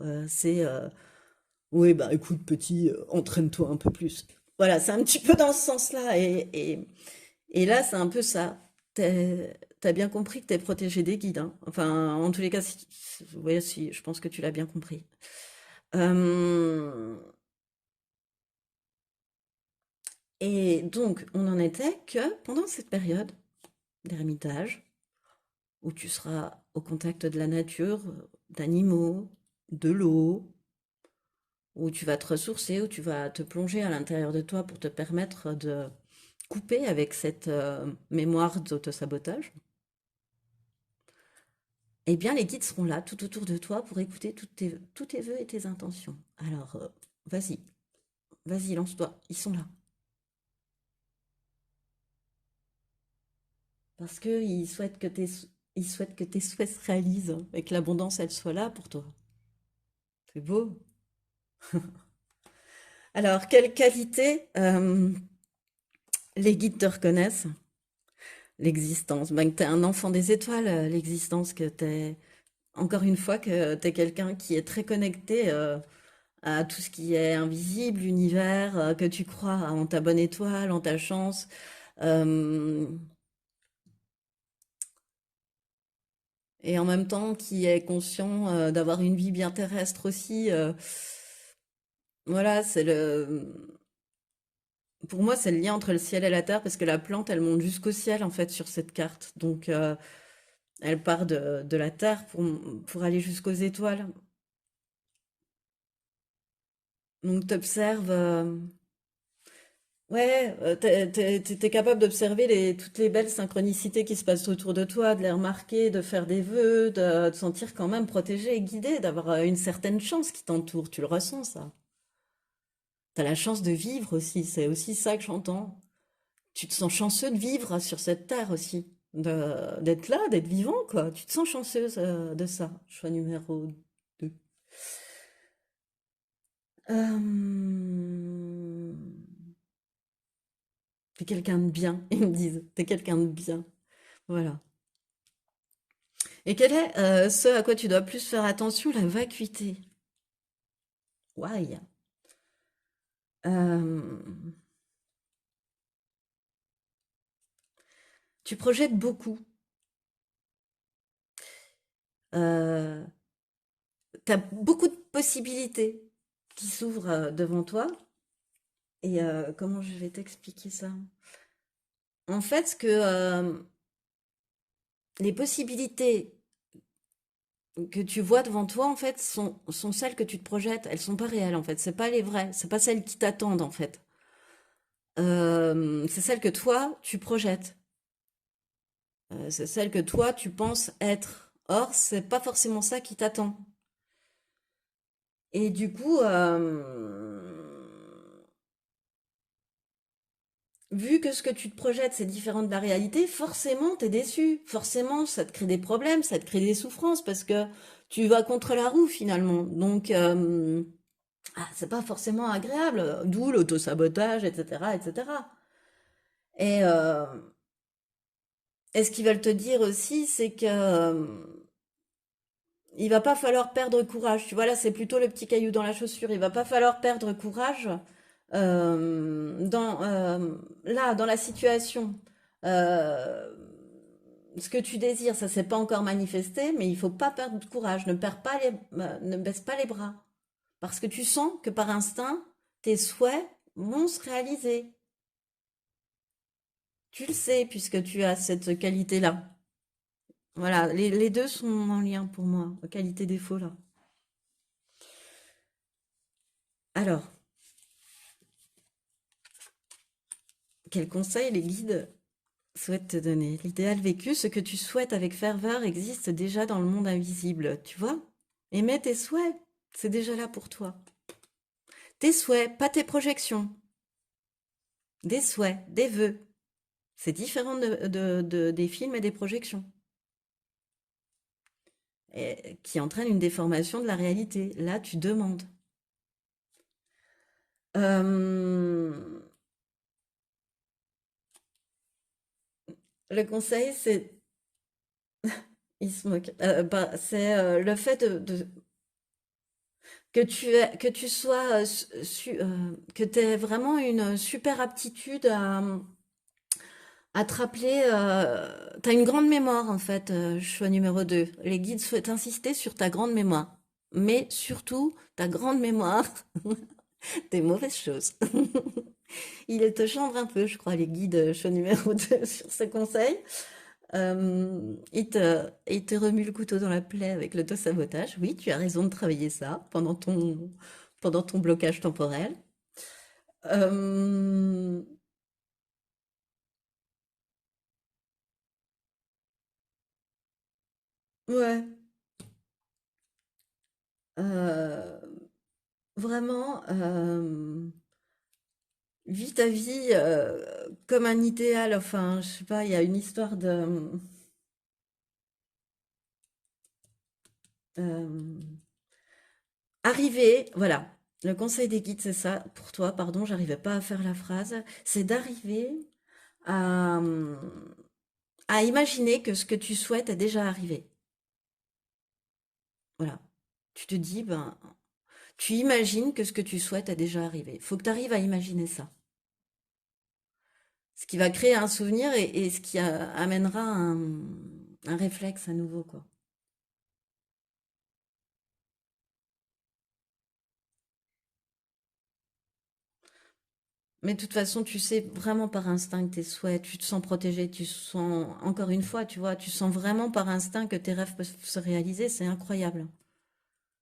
Oui, bah écoute, petit, entraîne-toi un peu plus. Voilà, c'est un petit peu dans ce sens-là. Et là, c'est un peu ça. T'as bien compris que t'es protégé des guides, hein. Enfin, en tous les cas, ouais, si, je pense que tu l'as bien compris. Euh, et donc, on en était que pendant cette période d'ermitage, où tu seras au contact de la nature, d'animaux, de l'eau, où tu vas te ressourcer, où tu vas te plonger à l'intérieur de toi pour te permettre de couper avec cette mémoire d'autosabotage, eh bien, les guides seront là tout autour de toi pour écouter tous tes vœux et tes intentions. Alors, vas-y, vas-y, lance-toi, ils sont là. Parce qu'ils souhaitent que ils souhaitent que tes souhaits se réalisent, hein, et que l'abondance, elle soit là pour toi. C'est beau. Alors, quelle qualité les guides te reconnaissent? L'existence. Ben, que tu es un enfant des étoiles, l'existence, que tu es, encore une fois, que tu es quelqu'un qui est très connecté à tout ce qui est invisible, l'univers, que tu crois en ta bonne étoile, en ta chance. Euh, et en même temps qui est conscient d'avoir une vie bien terrestre aussi. Voilà, pour moi, c'est le lien entre le ciel et la terre parce que la plante, elle monte jusqu'au ciel en fait sur cette carte. Donc, elle part de la terre pour aller jusqu'aux étoiles. Donc, t'observes. Ouais, t'es capable d'observer toutes les belles synchronicités qui se passent autour de toi, de les remarquer, de faire des vœux, de te sentir quand même protégé et guidé, d'avoir une certaine chance qui t'entoure. Tu le ressens, ça. T'as la chance de vivre aussi, c'est aussi ça que j'entends. Tu te sens chanceux de vivre sur cette terre aussi, d'être là, d'être vivant, quoi. Tu te sens chanceuse de ça. Choix numéro 2. T'es quelqu'un de bien, ils me disent. T'es quelqu'un de bien. Voilà. Et quel est ce à quoi tu dois plus faire attention, la vacuité? Why? Euh, Tu projettes beaucoup. Euh, T'as beaucoup de possibilités qui s'ouvrent devant toi. Et comment je vais t'expliquer ça? En fait, les possibilités que tu vois devant toi, en fait, sont celles que tu te projettes. Elles sont pas réelles, en fait. C'est pas les vraies. C'est pas celles qui t'attendent, en fait. C'est celles que toi, tu projettes. C'est celle que toi, tu penses être. Or, c'est pas forcément ça qui t'attend. Et du coup, vu que ce que tu te projettes, c'est différent de la réalité, forcément, t'es déçu. Forcément, ça te crée des problèmes, ça te crée des souffrances parce que tu vas contre la roue finalement. Donc, c'est pas forcément agréable. D'où l'autosabotage, etc., etc. Et, euh, et ce qu'ils veulent te dire aussi, c'est que il va pas falloir perdre courage. Tu vois, là, c'est plutôt le petit caillou dans la chaussure. Il va pas falloir perdre courage là, dans la situation. Euh, Ce que tu désires, ça s'est pas encore manifesté, mais il faut pas perdre de courage. Ne baisse pas les bras. Parce que tu sens que par instinct, tes souhaits vont se réaliser. Tu le sais, puisque tu as cette qualité-là. Voilà, les deux sont en lien pour moi, qualité-défaut là. Alors, quel conseil les guides souhaitent te donner? L'idéal vécu, ce que tu souhaites avec ferveur, existe déjà dans le monde invisible, tu vois? Aimais tes souhaits, c'est déjà là pour toi. Tes souhaits, pas tes projections. Des souhaits, des vœux. C'est différent des films et des projections, et, qui entraînent une déformation de la réalité. Là, tu demandes. Euh, le conseil, c'est, il se moque, c'est le fait que tu sois, que tu aies vraiment une super aptitude à te rappeler. Tu as une grande mémoire, en fait, choix numéro 2. Les guides souhaitent insister sur ta grande mémoire. Mais surtout, ta grande mémoire des mauvaises choses. Ils te chambrent un peu, je crois, les guides, choix numéro 2 sur ce conseil. Il te remue le couteau dans la plaie avec l'auto-sabotage. Oui, tu as raison de travailler ça pendant ton blocage temporel. Euh, ouais, euh, vraiment, vis ta vie comme un idéal. Enfin, je sais pas, il y a une histoire euh, arriver, voilà. Le conseil des guides, c'est ça pour toi. Pardon, j'arrivais pas à faire la phrase. C'est d'arriver à, à imaginer que ce que tu souhaites est déjà arrivé. Voilà. Tu te dis, ben, tu imagines que ce que tu souhaites est déjà arrivé. Faut que tu arrives à imaginer ça. Ce qui va créer un souvenir et ce qui amènera un réflexe à nouveau, quoi. Mais de toute façon, tu sais vraiment par instinct que tes souhaits, tu te sens protégé, tu sens, encore une fois, tu vois, tu sens vraiment par instinct que tes rêves peuvent se réaliser, c'est incroyable.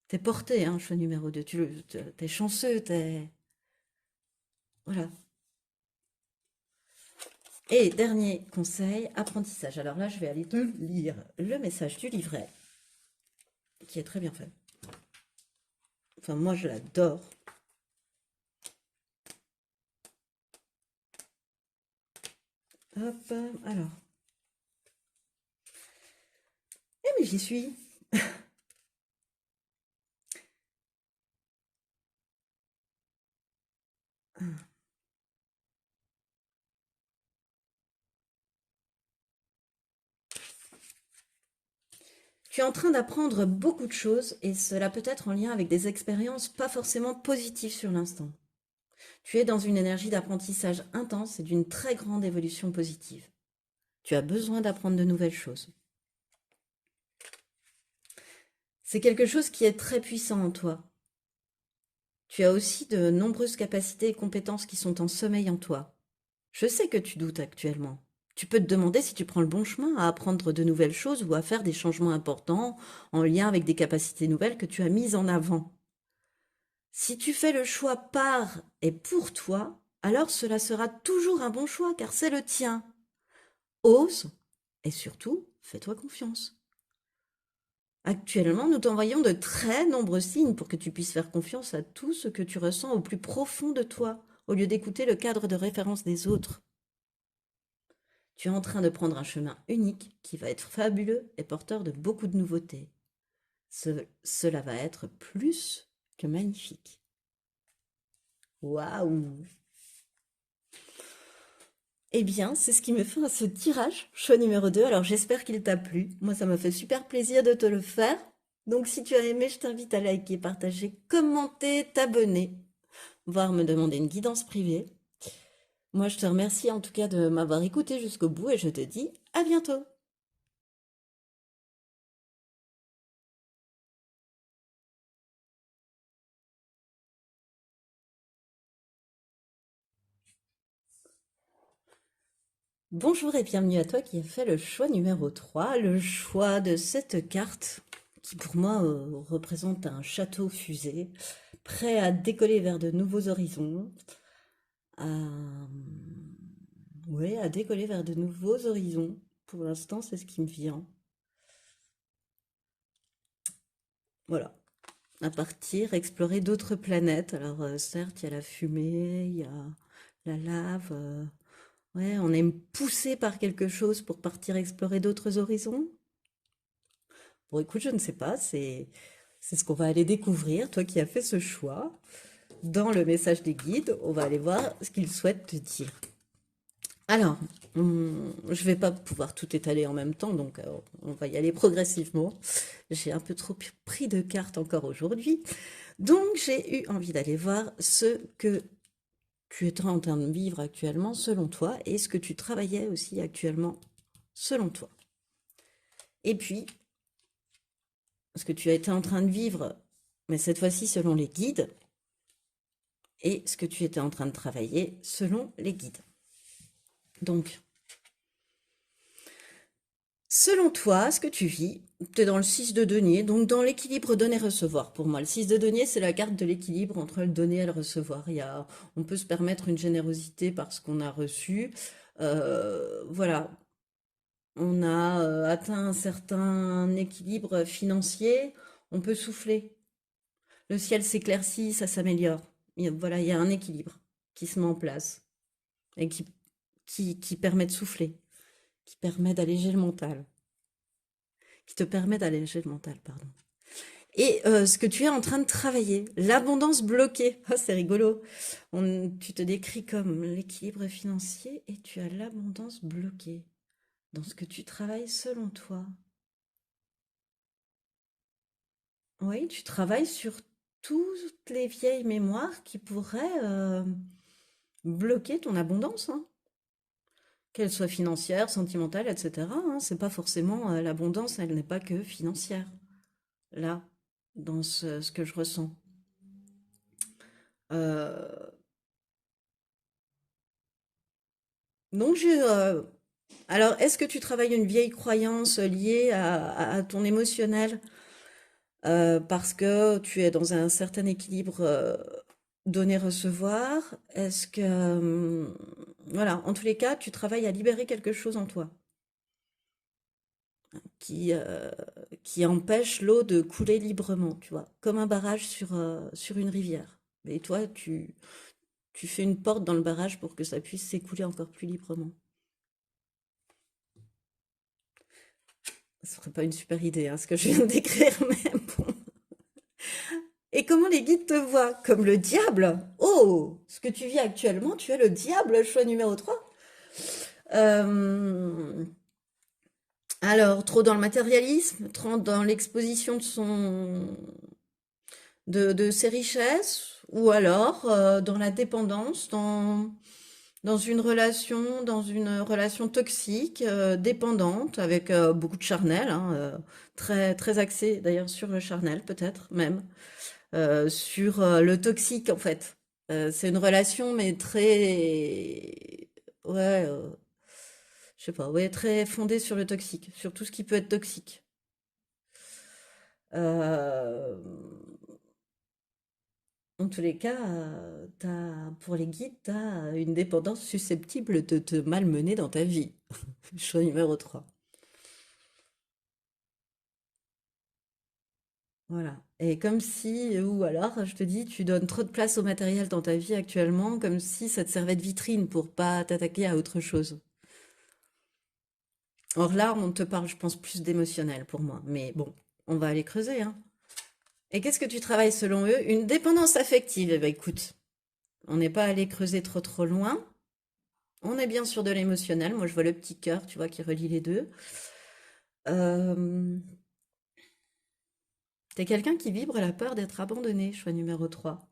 T'es porté, hein, choix numéro 2. T'es chanceux, t'es... Voilà. Et dernier conseil, apprentissage. Alors là, je vais aller te lire le message du livret, qui est très bien fait. Enfin, moi, je l'adore. Hop, alors. Eh, mais j'y suis. Tu es en train d'apprendre beaucoup de choses et cela peut être en lien avec des expériences pas forcément positives sur l'instant. Tu es dans une énergie d'apprentissage intense et d'une très grande évolution positive. Tu as besoin d'apprendre de nouvelles choses. C'est quelque chose qui est très puissant en toi. Tu as aussi de nombreuses capacités et compétences qui sont en sommeil en toi. Je sais que tu doutes actuellement. Tu peux te demander si tu prends le bon chemin à apprendre de nouvelles choses ou à faire des changements importants en lien avec des capacités nouvelles que tu as mises en avant. Si tu fais le choix par et pour toi, alors cela sera toujours un bon choix car c'est le tien. Ose et surtout, fais-toi confiance. Actuellement, nous t'envoyons de très nombreux signes pour que tu puisses faire confiance à tout ce que tu ressens au plus profond de toi, au lieu d'écouter le cadre de référence des autres. Tu es en train de prendre un chemin unique qui va être fabuleux et porteur de beaucoup de nouveautés. Cela va être plus que magnifique. Waouh! Eh bien, c'est ce qui me fait à ce tirage, choix numéro 2. Alors j'espère qu'il t'a plu. Moi, ça m'a fait super plaisir de te le faire. Donc si tu as aimé, je t'invite à liker, partager, commenter, t'abonner, voire me demander une guidance privée. Moi, je te remercie en tout cas de m'avoir écouté jusqu'au bout et je te dis à bientôt. Bonjour et bienvenue à toi qui as fait le choix numéro 3, le choix de cette carte qui pour moi représente un château fusée, prêt à décoller vers de nouveaux horizons, à, ouais, à décoller vers de nouveaux horizons. Pour l'instant, c'est ce qui me vient. Voilà, à partir, explorer d'autres planètes. Alors certes, il y a la fumée, il y a la lave. Ouais, on est poussé par quelque chose pour partir explorer d'autres horizons. Bon, écoute, je ne sais pas, c'est ce qu'on va aller découvrir, toi qui as fait ce choix. Dans le message des guides, on va aller voir ce qu'ils souhaitent te dire. Alors, je vais pas pouvoir tout étaler en même temps, donc on va y aller progressivement. J'ai un peu trop pris de cartes encore aujourd'hui, donc j'ai eu envie d'aller voir ce que tu es en train de vivre actuellement selon toi et ce que tu travaillais aussi actuellement selon toi. Et puis, ce que tu as été en train de vivre, mais cette fois-ci selon les guides, et ce que tu étais en train de travailler selon les guides. Donc, selon toi, ce que tu vis, tu es dans le 6 de denier, donc dans l'équilibre donner-recevoir. Pour moi, le 6 de denier, c'est la carte de l'équilibre entre le donner et le recevoir. On peut se permettre une générosité parce qu'on a reçu. Voilà, on a atteint un certain équilibre financier, on peut souffler. Le ciel s'éclaircit, ça s'améliore. Voilà, il y a un équilibre qui se met en place et qui permet de souffler, qui permet d'alléger le mental, qui te permet d'alléger le mental, pardon. Et ce que tu es en train de travailler, l'abondance bloquée. Ah, c'est rigolo. Tu te décris comme l'équilibre financier et tu as l'abondance bloquée dans ce que tu travailles selon toi. Oui, tu travailles sur toutes les vieilles mémoires qui pourraient bloquer ton abondance, hein. Qu'elle soit financière, sentimentale, etc., hein. C'est pas forcément l'abondance, elle n'est pas que financière. Là, dans ce que je ressens. Euh, Donc, alors, est-ce que tu travailles une vieille croyance liée à ton émotionnel parce que tu es dans un certain équilibre donner-recevoir? Est-ce que, voilà, en tous les cas, tu travailles à libérer quelque chose en toi qui, euh, qui empêche l'eau de couler librement, tu vois, comme un barrage sur une rivière. Et toi, tu fais une porte dans le barrage pour que ça puisse s'écouler encore plus librement. Ce serait pas une super idée, hein, ce que je viens de décrire, mais bon. Et comment les guides te voient? Comme le diable? Oh! Ce que tu vis actuellement, tu es le diable, choix numéro 3. Euh, alors, trop dans le matérialisme, trop dans l'exposition de ses richesses, ou alors dans la dépendance, dans une relation toxique, dépendante, avec beaucoup de charnel, hein, très, très axé d'ailleurs sur le charnel, peut-être même, sur le toxique en fait. C'est une relation, mais très, ouais, je sais pas, ouais, très fondée sur le toxique, sur tout ce qui peut être toxique. Euh, En tous les cas, pour les guides, tu as une dépendance susceptible de te malmener dans ta vie. Choix numéro 3. Voilà. Et comme si, ou alors, je te dis, tu donnes trop de place au matériel dans ta vie actuellement, comme si ça te servait de vitrine pour pas t'attaquer à autre chose. Or là, on te parle, je pense, plus d'émotionnel pour moi. Mais bon, on va aller creuser, hein. Et qu'est-ce que tu travailles selon eux? Une dépendance affective. Eh ben, écoute, on n'est pas allé creuser trop trop loin. On est bien sur de l'émotionnel. Moi, je vois le petit cœur, tu vois, qui relie les deux. Euh, T'es quelqu'un qui vibre la peur d'être abandonné, choix numéro 3.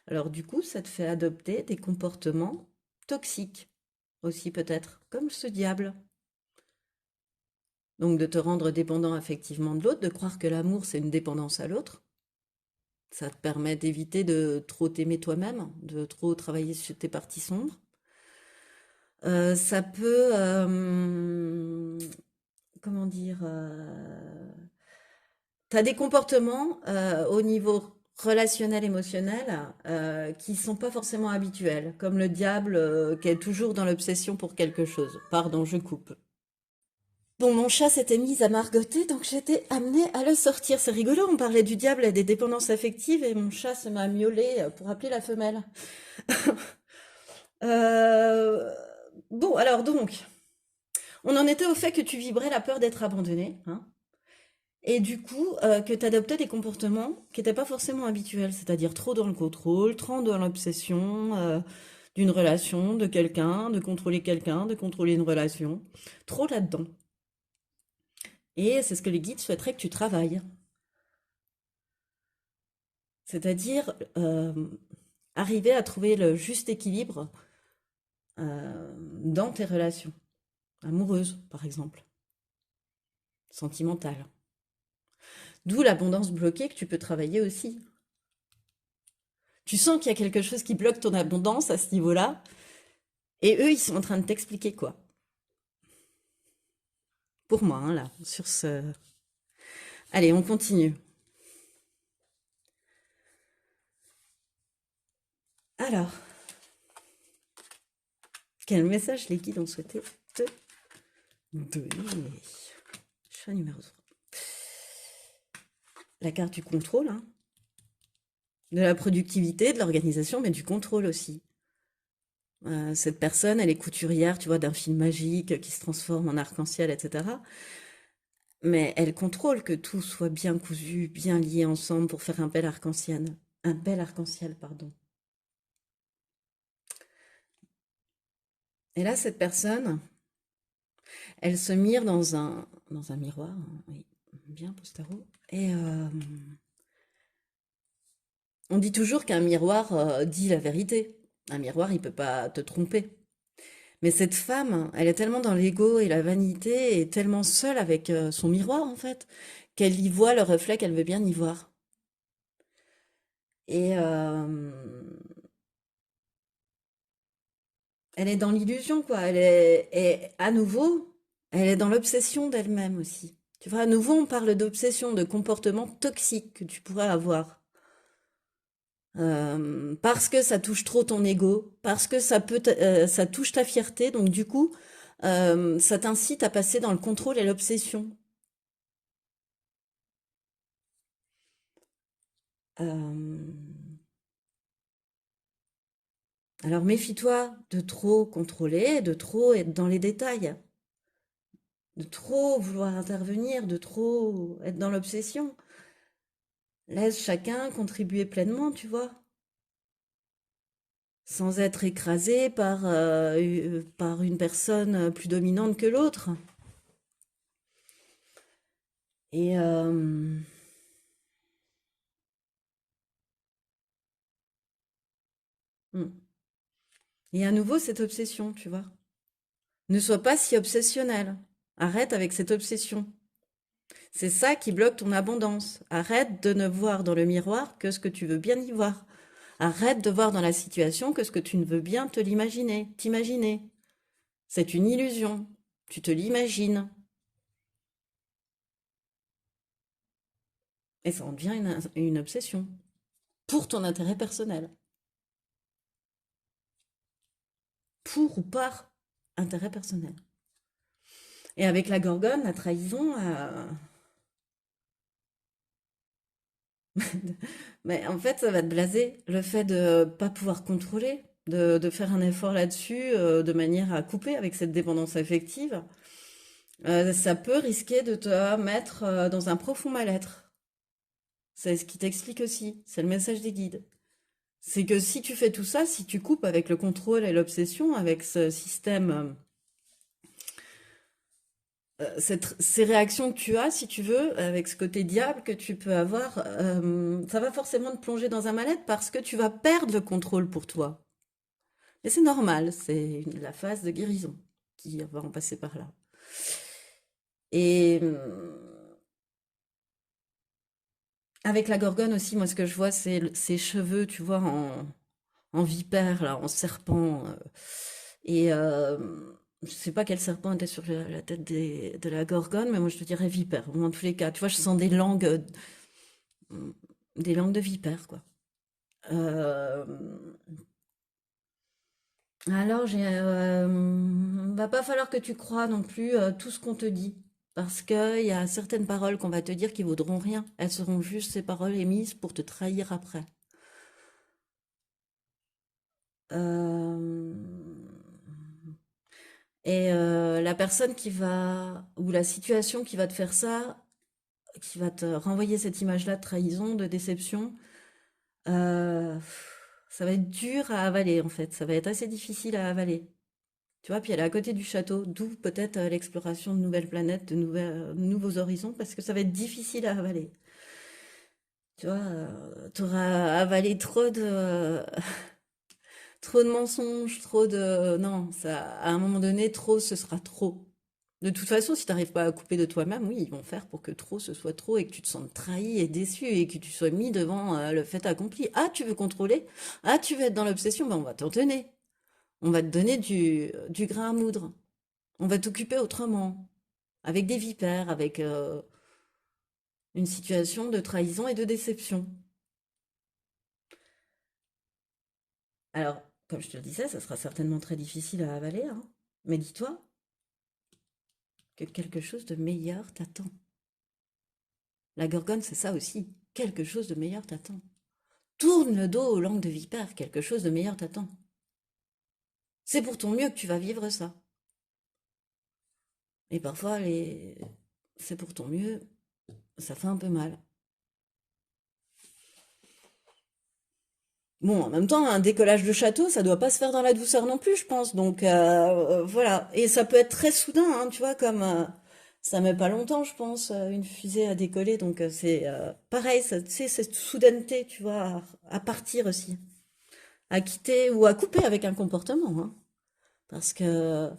Alors du coup, ça te fait adopter des comportements toxiques aussi peut-être, comme ce diable. Donc de te rendre dépendant affectivement de l'autre, de croire que l'amour c'est une dépendance à l'autre. Ça te permet d'éviter de trop t'aimer toi-même, de trop travailler sur tes parties sombres. Ça peut, comment dire, t'as des comportements au niveau relationnel, émotionnel, qui sont pas forcément habituels, comme le diable qui est toujours dans l'obsession pour quelque chose. Pardon, je coupe. Bon, mon chat s'était mis à margotter, donc j'étais amenée à le sortir. C'est rigolo, on parlait du diable et des dépendances affectives, et mon chat se m'a miaulé pour appeler la femelle. Euh, Bon, alors donc, on en était au fait que tu vibrais la peur d'être abandonné, hein. Et du coup, que tu adoptais des comportements qui n'étaient pas forcément habituels, c'est-à-dire trop dans le contrôle, trop dans l'obsession d'une relation, de contrôler une relation, trop là-dedans. Et c'est ce que les guides souhaiteraient que tu travailles, c'est-à-dire arriver à trouver le juste équilibre dans tes relations, amoureuses par exemple, sentimentales. D'où l'abondance bloquée que tu peux travailler aussi. Tu sens qu'il y a quelque chose qui bloque ton abondance à ce niveau-là. Et eux, ils sont en train de t'expliquer quoi? Pour moi, hein, là, sur ce... Allez, on continue. Alors, quel message les guides ont souhaité te donner? Choix numéro 3. La carte du contrôle, hein. De la productivité, de l'organisation, mais du contrôle aussi. Cette personne, elle est couturière, tu vois, d'un film magique qui se transforme en arc-en-ciel, etc. Mais elle contrôle que tout soit bien cousu, bien lié ensemble pour faire un bel arc-en-ciel. Un bel arc-en-ciel, pardon. Et là, cette personne, elle se mire dans un miroir, hein, oui, bien Postaro. Et on dit toujours qu'un miroir dit la vérité. Un miroir, il peut pas te tromper. Mais cette femme, elle est tellement dans l'ego et la vanité et tellement seule avec son miroir, en fait, qu'elle y voit le reflet qu'elle veut bien y voir. Et Elle est dans l'illusion, quoi. Et à nouveau, elle est dans l'obsession d'elle-même aussi. Tu vois, à nouveau, on parle d'obsession, de comportement toxique que tu pourrais avoir. Parce que ça touche trop ton ego, parce que ça touche ta fierté, donc du coup, ça t'incite à passer dans le contrôle et l'obsession. Euh, alors méfie-toi de trop contrôler, de trop être dans les détails, de trop vouloir intervenir, de trop être dans l'obsession. Laisse chacun contribuer pleinement, tu vois, sans être écrasé par une personne plus dominante que l'autre. Et, hmm. Et à nouveau, cette obsession, tu vois. Ne sois pas si obsessionnel. Arrête avec cette obsession. C'est ça qui bloque ton abondance. Arrête de ne voir dans le miroir que ce que tu veux bien y voir. Arrête de voir dans la situation que ce que tu ne veux bien te l'imaginer, t'imaginer. C'est une illusion. Tu te l'imagines. Et ça en devient une obsession. Pour ton intérêt personnel. Pour ou par intérêt personnel. Et avec la gorgone, la trahison, mais en fait, ça va te blaser. Le fait de pas pouvoir contrôler, de faire un effort là-dessus, de manière à couper avec cette dépendance affective, ça peut risquer de te mettre dans un profond mal-être. C'est ce qui t'explique aussi. C'est le message des guides. C'est que si tu fais tout ça, si tu coupes avec le contrôle et l'obsession, avec ce système, ces réactions que tu as, si tu veux, avec ce côté diable que tu peux avoir, ça va forcément te plonger dans un mal-être parce que tu vas perdre le contrôle pour toi. Et c'est normal, c'est la phase de guérison qui va en passer par là. Et avec la gorgone aussi, moi ce que je vois, c'est ses cheveux, tu vois, en vipère, là, en serpent. Et je sais pas quel serpent était sur la tête de la gorgone, mais moi je te dirais vipère. Bon, en tous les cas, tu vois, je sens des langues de vipère, quoi. Euh, alors, va pas falloir que tu crois non plus tout ce qu'on te dit. Parce qu'il y a certaines paroles qu'on va te dire qui vaudront rien. Elles seront juste ces paroles émises pour te trahir après. Euh, Et la personne ou la situation qui va te faire ça, qui va te renvoyer cette image-là de trahison, de déception, euh, ça va être dur à avaler en fait. Ça va être assez difficile à avaler. Tu vois, puis elle est à côté du château, d'où peut-être l'exploration de nouvelles planètes, de nouveaux horizons, parce que ça va être difficile à avaler. Tu vois, t'auras avalé trop de mensonges, trop de... Non, ça, à un moment donné, trop, ce sera trop. De toute façon, si tu n'arrives pas à couper de toi-même, oui, ils vont faire pour que trop ce soit trop et que tu te sentes trahi et déçu et que tu sois mis devant le fait accompli. Ah, tu veux contrôler? Ah, tu veux être dans l'obsession? Ben, on va t'en donner. On va te donner du grain à moudre. On va t'occuper autrement. Avec des vipères, avec une situation de trahison et de déception. Alors, comme je te le disais, ça sera certainement très difficile à avaler, hein. Mais dis-toi que quelque chose de meilleur t'attend. La Gorgone, c'est ça aussi. Quelque chose de meilleur t'attend. Tourne le dos aux langues de vipère, quelque chose de meilleur t'attend. C'est pour ton mieux que tu vas vivre ça. Et parfois, c'est pour ton mieux, ça fait un peu mal. Bon, en même temps, un décollage de château, ça doit pas se faire dans la douceur non plus, je pense. Donc voilà. Et ça peut être très soudain, hein, tu vois, comme ça met pas longtemps, je pense, une fusée à décoller. Donc c'est pareil, ça, tu sais, cette soudaineté, tu vois, à partir aussi, à quitter ou à couper avec un comportement, hein. Parce que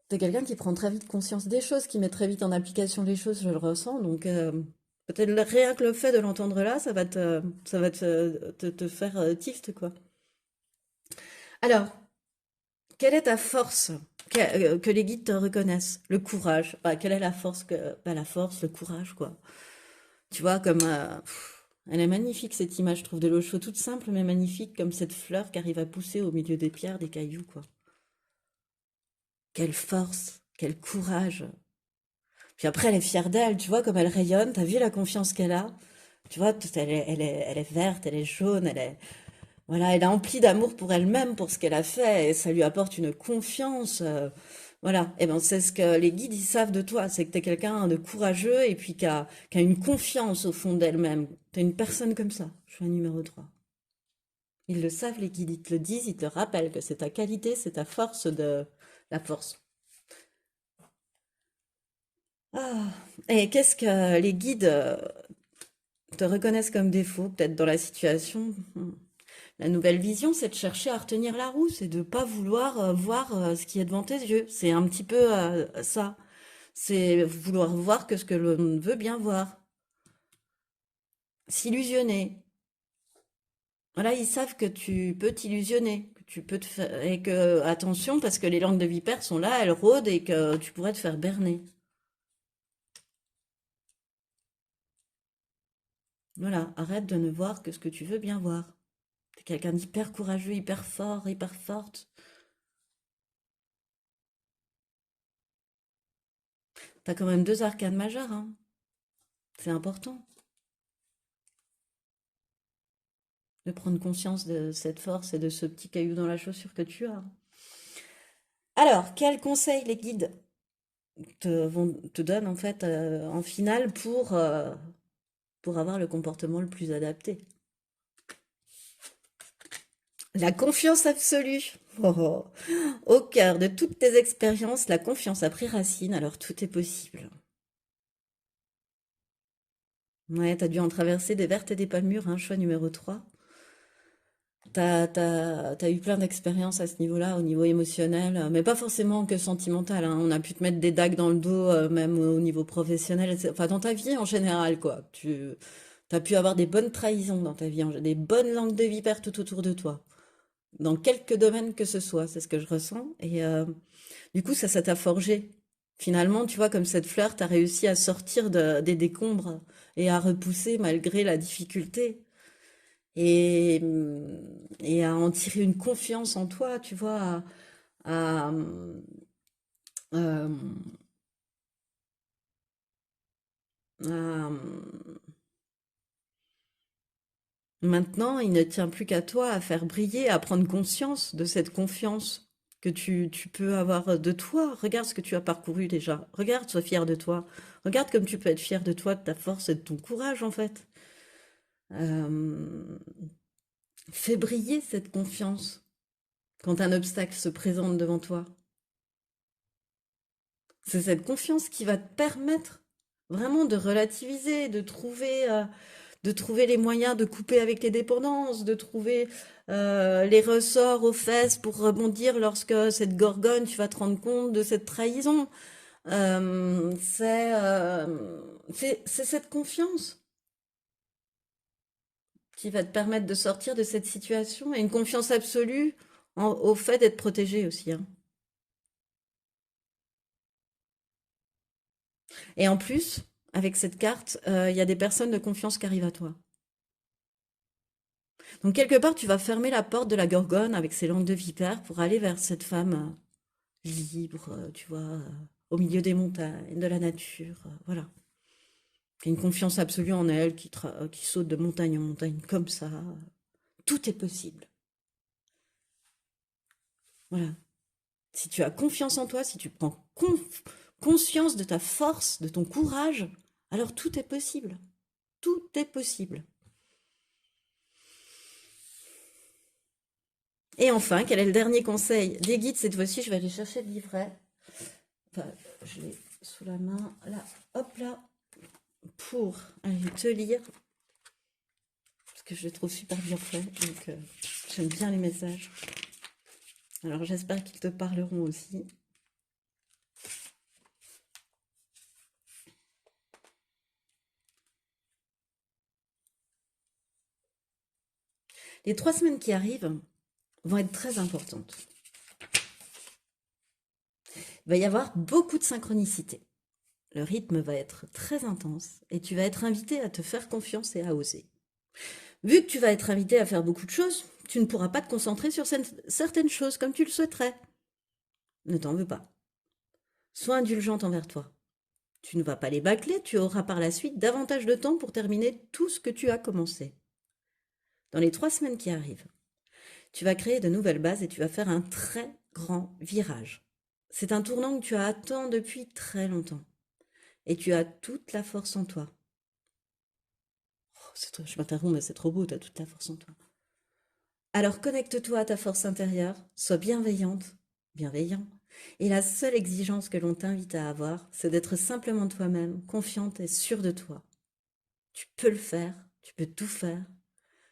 t'es quelqu'un qui prend très vite conscience des choses, qui met très vite en application les choses, je le ressens. Donc peut-être rien que le fait de l'entendre là, ça va te faire tilt, quoi. Alors, quelle est ta force? Que les guides te reconnaissent. Le courage. Bah, quelle est la force bah, la force, le courage, quoi. Tu vois, comme... elle est magnifique, cette image, je trouve, de l'eau chaude, toute simple, mais magnifique, comme cette fleur qui arrive à pousser au milieu des pierres, des cailloux, quoi. Quelle force, quel courage. Puis après, elle est fière d'elle, tu vois, comme elle rayonne, t'as vu la confiance qu'elle a? Tu vois, elle est verte, elle est jaune, elle est... Voilà, elle est emplie d'amour pour elle-même, pour ce qu'elle a fait, et ça lui apporte une confiance. Voilà, et ben c'est ce que les guides ils savent de toi, c'est que tu es quelqu'un de courageux et puis qui a une confiance au fond d'elle-même. Tu es une personne comme ça, choix numéro 3. Ils le savent, les guides, ils te le disent, ils te le rappellent que c'est ta qualité, c'est ta force de la force. Ah, et qu'est-ce que les guides te reconnaissent comme défaut, peut-être dans la situation? La nouvelle vision, c'est de chercher à retenir la roue, c'est de pas vouloir voir ce qui est devant tes yeux. C'est un petit peu ça. C'est vouloir voir que ce que l'on veut bien voir. S'illusionner. Voilà, ils savent que tu peux t'illusionner, que tu peux te faire, et que, attention, parce que les langues de vipère sont là, elles rôdent et que tu pourrais te faire berner. Voilà, arrête de ne voir que ce que tu veux bien voir. T'es quelqu'un d'hyper courageux, hyper fort, hyper forte. T'as quand même 2 arcanes majeures, hein. C'est important de prendre conscience de cette force et de ce petit caillou dans la chaussure que tu as. Alors, quels conseils les guides te donnent en fait en finale pour avoir le comportement le plus adapté? La confiance absolue. Oh, oh. Au cœur de toutes tes expériences, la confiance a pris racine, alors tout est possible. Ouais, t'as dû en traverser des vertes et des pas mûres, hein, choix numéro 3. T'as eu plein d'expériences à ce niveau-là, au niveau émotionnel, mais pas forcément que sentimental, hein. On a pu te mettre des dagues dans le dos, même au niveau professionnel, enfin dans ta vie en général, quoi. T'as pu avoir des bonnes trahisons dans ta vie, des bonnes langues de vipère tout autour de toi, dans quelques domaines que ce soit, c'est ce que je ressens. Et du coup, ça t'a forgé. Finalement, tu vois, comme cette fleur, t'as réussi à sortir des décombres et à repousser malgré la difficulté et à en tirer une confiance en toi, tu vois. À, euh, maintenant, il ne tient plus qu'à toi à faire briller, à prendre conscience de cette confiance que tu peux avoir de toi. Regarde ce que tu as parcouru déjà. Regarde, sois fier de toi. Regarde comme tu peux être fier de toi, de ta force et de ton courage, en fait. Euh, Fais briller cette confiance quand un obstacle se présente devant toi. C'est cette confiance qui va te permettre vraiment de relativiser, de trouver les moyens de couper avec les dépendances, de trouver les ressorts aux fesses pour rebondir lorsque cette gorgone, tu vas te rendre compte de cette trahison. Euh, c'est c'est cette confiance qui va te permettre de sortir de cette situation et une confiance absolue au fait d'être protégé aussi, hein. Et en plus, avec cette carte, il y a des personnes de confiance qui arrivent à toi. Donc quelque part, tu vas fermer la porte de la Gorgone avec ses langues de vipère pour aller vers cette femme libre, tu vois, au milieu des montagnes, de la nature, voilà. Qui a une confiance absolue en elle, qui saute de montagne en montagne comme ça. Tout est possible. Voilà. Si tu as confiance en toi, si tu prends conscience de ta force, de ton courage, alors tout est possible. Tout est possible. Et enfin, quel est le dernier conseil des guides cette fois-ci? Je vais aller chercher le livret. Enfin, je l'ai sous la main. Là, hop là, pour aller te lire. Parce que je le trouve super bien fait. Donc, j'aime bien les messages. Alors, j'espère qu'ils te parleront aussi. Les 3 semaines qui arrivent vont être très importantes. Il va y avoir beaucoup de synchronicité. Le rythme va être très intense et tu vas être invité à te faire confiance et à oser. Vu que tu vas être invité à faire beaucoup de choses, tu ne pourras pas te concentrer sur certaines choses comme tu le souhaiterais. Ne t'en veux pas. Sois indulgente envers toi. Tu ne vas pas les bâcler, tu auras par la suite davantage de temps pour terminer tout ce que tu as commencé. Dans les 3 semaines qui arrivent, tu vas créer de nouvelles bases et tu vas faire un très grand virage. C'est un tournant que tu attends depuis très longtemps. Et tu as toute la force en toi. Je m'interromps, mais c'est trop beau, tu as toute la force en toi. Alors connecte-toi à ta force intérieure, sois bienveillante, bienveillant. Et la seule exigence que l'on t'invite à avoir, c'est d'être simplement toi-même, confiante et sûre de toi. Tu peux le faire, tu peux tout faire.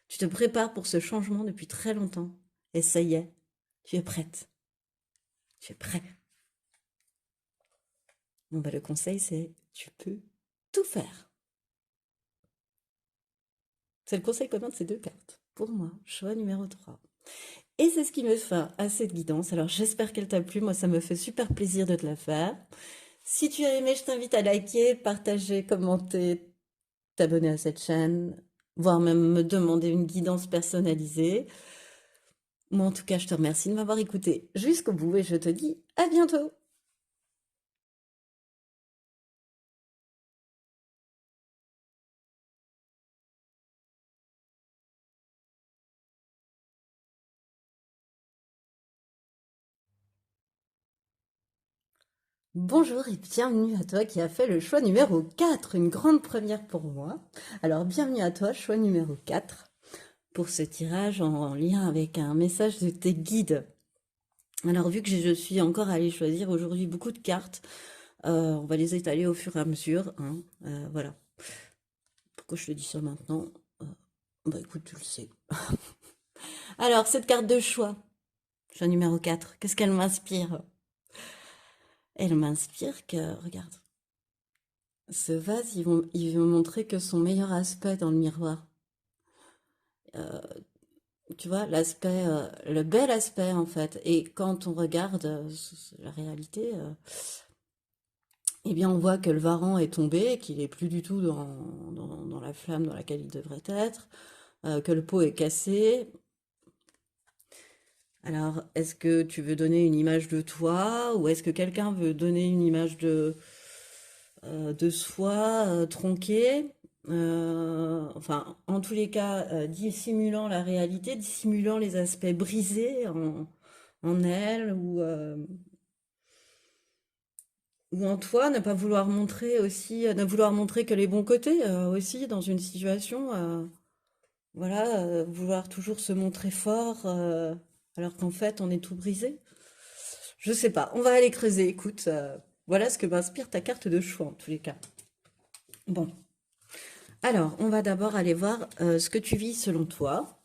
Tu te prépares pour ce changement depuis très longtemps. Et ça y est, tu es prête. Tu es prêt. Bon, le conseil, c'est tu peux tout faire. C'est le conseil commun de ces 2 cartes. Pour moi, choix numéro 3. Et c'est ce qui met fin à cette guidance. Alors j'espère qu'elle t'a plu. Moi, ça me fait super plaisir de te la faire. Si tu as aimé, je t'invite à liker, partager, commenter, t'abonner à cette chaîne, voire même me demander une guidance personnalisée. Moi, en tout cas, je te remercie de m'avoir écouté jusqu'au bout et je te dis à bientôt. Bonjour et bienvenue à toi qui as fait le choix numéro 4, une grande première pour moi. Alors bienvenue à toi, choix numéro 4, pour ce tirage en lien avec un message de tes guides. Alors vu que je suis encore allée choisir aujourd'hui beaucoup de cartes, on va les étaler au fur et à mesure, hein, voilà. Pourquoi je te dis ça maintenant? Bah écoute, tu le sais. Alors cette carte de choix numéro 4, qu'est-ce qu'elle m'inspire? Elle m'inspire que, regarde, ce vase, il veut montrer que son meilleur aspect dans le miroir. Euh, Tu vois, l'aspect, le bel aspect en fait. Et quand on regarde la réalité, eh bien on voit que le varan est tombé, qu'il est plus du tout dans la flamme dans laquelle il devrait être, que le pot est cassé. Alors, est-ce que tu veux donner une image de toi ou est-ce que quelqu'un veut donner une image de soi tronquée? Enfin, en tous les cas, dissimulant la réalité, dissimulant les aspects brisés en elle ou en toi, ne pas vouloir montrer aussi, ne vouloir montrer que les bons côtés aussi dans une situation, voilà, vouloir toujours se montrer fort alors qu'en fait on est tout brisé. Je sais pas, on va aller creuser. Écoute, voilà ce que m'inspire ta carte de choix en tous les cas. Bon, alors on va d'abord aller voir ce que tu vis selon toi.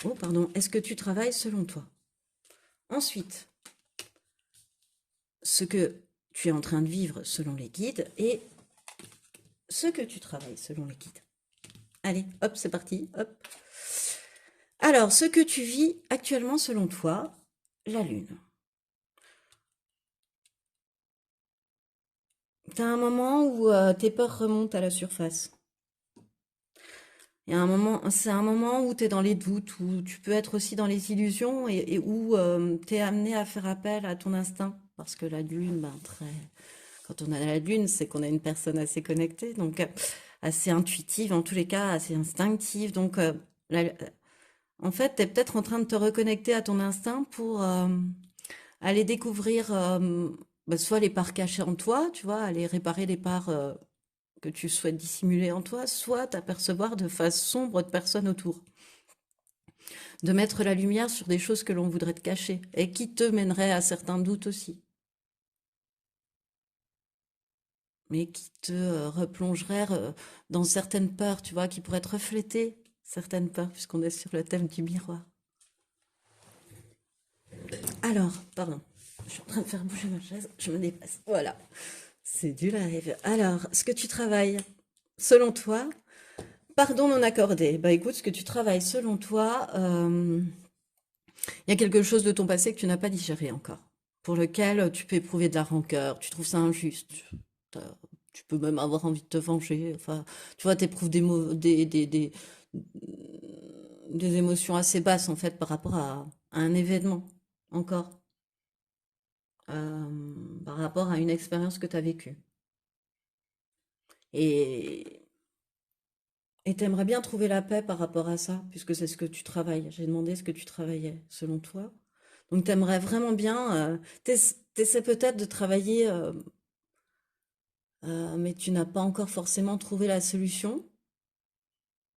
Oh, pardon, est-ce que tu travailles selon toi? Ensuite, ce que tu es en train de vivre selon les guides et ce que tu travailles selon les guides. Allez, hop, c'est parti, hop. Alors, ce que tu vis actuellement selon toi, la lune. T'as un moment où tes peurs remontent à la surface. Il y a un moment, c'est un moment où tu es dans les doutes, où tu peux être aussi dans les illusions et où tu es amené à faire appel à ton instinct. Parce que la lune, ben, quand on a la lune, c'est qu'on a une personne assez connectée, donc assez intuitive, en tous les cas, assez instinctive. Donc, en fait, tu es peut-être en train de te reconnecter à ton instinct pour aller découvrir bah, soit les parts cachées en toi, tu vois, aller réparer les parts que tu souhaites dissimuler en toi, soit t'apercevoir de faces sombres de personnes autour. De mettre la lumière sur des choses que l'on voudrait te cacher et qui te mèneraient à certains doutes aussi, mais qui te replongeraient dans certaines peurs, tu vois, qui pourraient te refléter certaines peurs, puisqu'on est sur le thème du miroir. Alors, pardon, je suis en train de faire bouger ma chaise, je me dépasse. Voilà, c'est du live. Alors, ce que tu travailles, selon toi, pardon non accordé. Bah écoute, ce que tu travailles selon toi, Il y a quelque chose de ton passé que tu n'as pas digéré encore, pour lequel tu peux éprouver de la rancœur, tu trouves ça injuste, t'as- tu peux même avoir envie de te venger, enfin, tu vois, t'éprouves des émotions assez basses, en fait, par rapport à un événement, encore, par rapport à une expérience que tu as vécue. Et Et t'aimerais bien trouver la paix par rapport à ça, puisque c'est ce que tu travailles. J'ai demandé ce que tu travaillais, selon toi. Donc t'aimerais vraiment bien, t'essaies peut-être de travailler, mais tu n'as pas encore forcément trouvé la solution.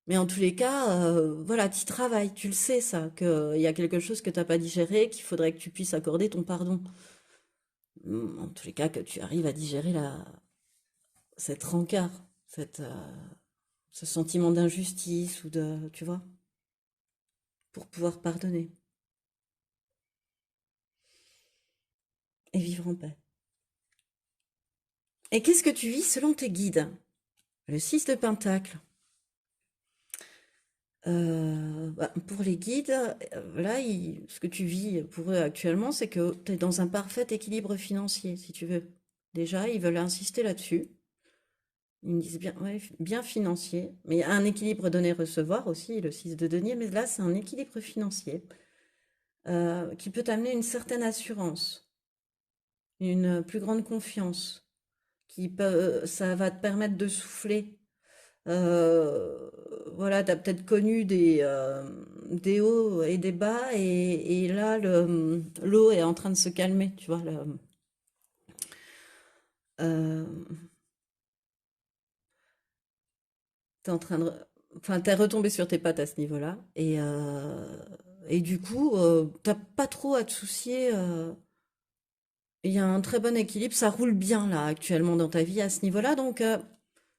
Mais en tous les cas, voilà, tu travailles, tu le sais ça, qu'il y a quelque chose que t'as pas digéré, qu'il faudrait que tu puisses accorder ton pardon. En tous les cas, que tu arrives à digérer cette rancœur, ce sentiment d'injustice ou tu vois, pour pouvoir pardonner et vivre en paix. Et qu'est-ce que tu vis selon tes guides? Le 6 de Pentacle. Bah, pour les guides, là, ce que tu vis pour eux actuellement, c'est que tu es dans un parfait équilibre financier, si tu veux. Déjà, ils veulent insister là-dessus. Ils me disent bien, ouais, bien financier, mais un équilibre donner-recevoir aussi, le 6 de denier, mais là, c'est un équilibre financier qui peut t'amener une certaine assurance, une plus grande confiance, ça va te permettre de souffler. Euh, voilà, tu as peut-être connu des hauts et des bas, et là, l'eau est en train de se calmer, tu vois. Euh, t'es en train de, enfin, t'es retombé sur tes pattes à ce niveau-là, et du coup, t'as pas trop à te soucier. Il y a un très bon équilibre, ça roule bien là actuellement dans ta vie à ce niveau-là, donc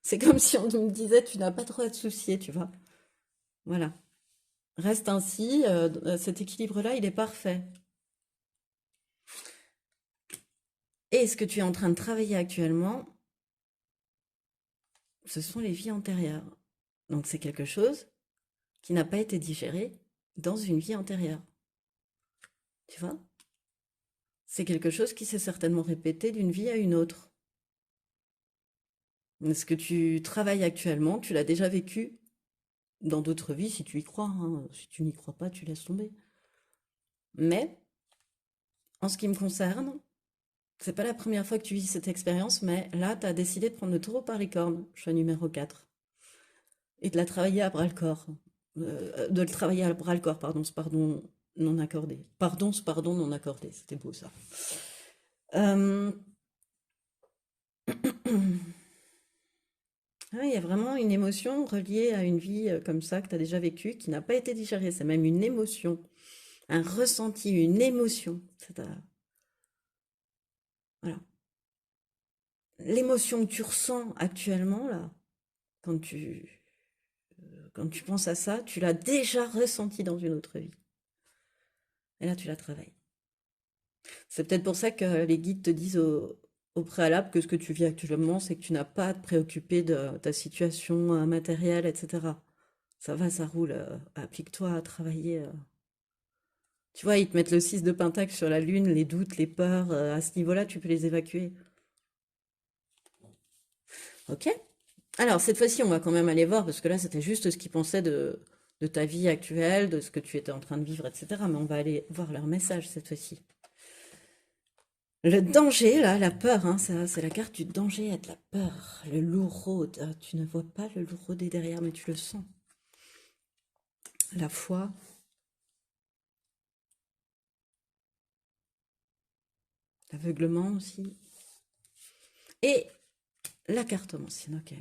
c'est comme si on me disait tu n'as pas trop à te soucier, tu vois. Voilà. Reste ainsi, cet équilibre-là, il est parfait. Et ce que tu es en train de travailler actuellement, ce sont les vies antérieures. Donc c'est quelque chose qui n'a pas été digéré dans une vie antérieure. Tu vois? C'est quelque chose qui s'est certainement répété d'une vie à une autre. Ce que tu travailles actuellement, tu l'as déjà vécu dans d'autres vies si tu y crois, hein. Si tu n'y crois pas, tu laisses tomber. Mais en ce qui me concerne, c'est pas la première fois que tu vis cette expérience, mais là, tu as décidé de prendre le taureau par les cornes, choix numéro 4, et de la travailler à bras-le-corps. De le travailler à bras-le-corps, pardon, ce pardon non accordé. Pardon, ce pardon non accordé, c'était beau ça. Euh, ah, il y a vraiment une émotion reliée à une vie comme ça que tu as déjà vécue, qui n'a pas été digérée. C'est même une émotion, un ressenti, une émotion. Voilà. L'émotion que tu ressens actuellement, là, quand tu, quand tu penses à ça, tu l'as déjà ressenti dans une autre vie. Et là, tu la travailles. C'est peut-être pour ça que les guides te disent au préalable que ce que tu vis actuellement, c'est que tu n'as pas à te préoccuper de ta situation matérielle, etc. Ça va, ça roule. Applique-toi à travailler. Tu vois, ils te mettent le 6 de Pentacle sur la lune, les doutes, les peurs. À ce niveau-là, tu peux les évacuer. Ok? Alors, cette fois-ci, on va quand même aller voir, parce que là, c'était juste ce qu'ils pensaient de ta vie actuelle, de ce que tu étais en train de vivre, etc. Mais on va aller voir leur message cette fois-ci. Le danger, là, la peur, hein, ça, c'est la carte du danger et de la peur. Le loup rôde. Tu ne vois pas le loup rôder derrière, mais tu le sens. La foi. L'aveuglement aussi. Et la carte ancienne, ok.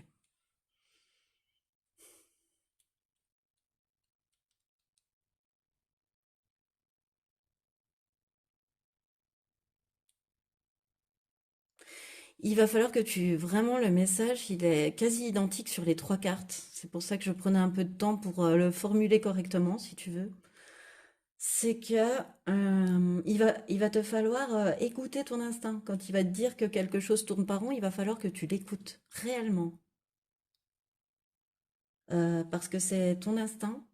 Il va falloir que vraiment, le message, il est quasi identique sur les trois cartes. C'est pour ça que je prenais un peu de temps pour le formuler correctement, si tu veux. C'est que il va te falloir écouter ton instinct. Quand il va te dire que quelque chose tourne pas rond, il va falloir que tu l'écoutes réellement. Parce que c'est ton instinct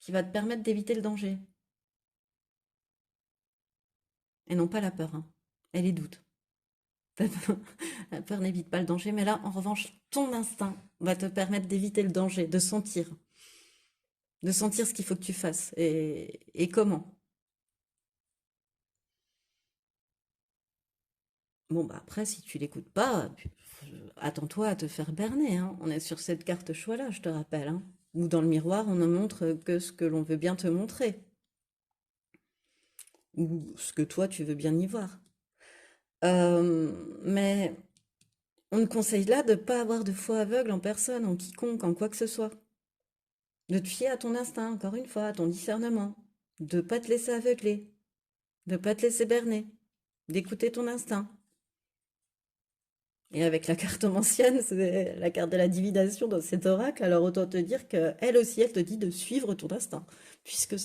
qui va te permettre d'éviter le danger. et non pas la peur, hein, et les doutes. La peur n'évite pas le danger, mais là, en revanche, ton instinct va te permettre d'éviter le danger, de sentir ce qu'il faut que tu fasses et comment. Bon, bah après, si tu l'écoutes pas, attends-toi à te faire berner, hein. On est sur cette carte choix-là, je te rappelle, hein. Où dans le miroir, on ne montre que ce que l'on veut bien te montrer, ou ce que toi, tu veux bien y voir. Mais on te conseille là de ne pas avoir de foi aveugle en personne, en quiconque, en quoi que ce soit. De te fier à ton instinct, encore une fois, à ton discernement. De pas te laisser aveugler, de pas te laisser berner, d'écouter ton instinct. Et avec la carte ancienne, c'est la carte de la divination dans cet oracle, alors autant te dire qu'elle aussi, elle te dit de suivre ton instinct, puisque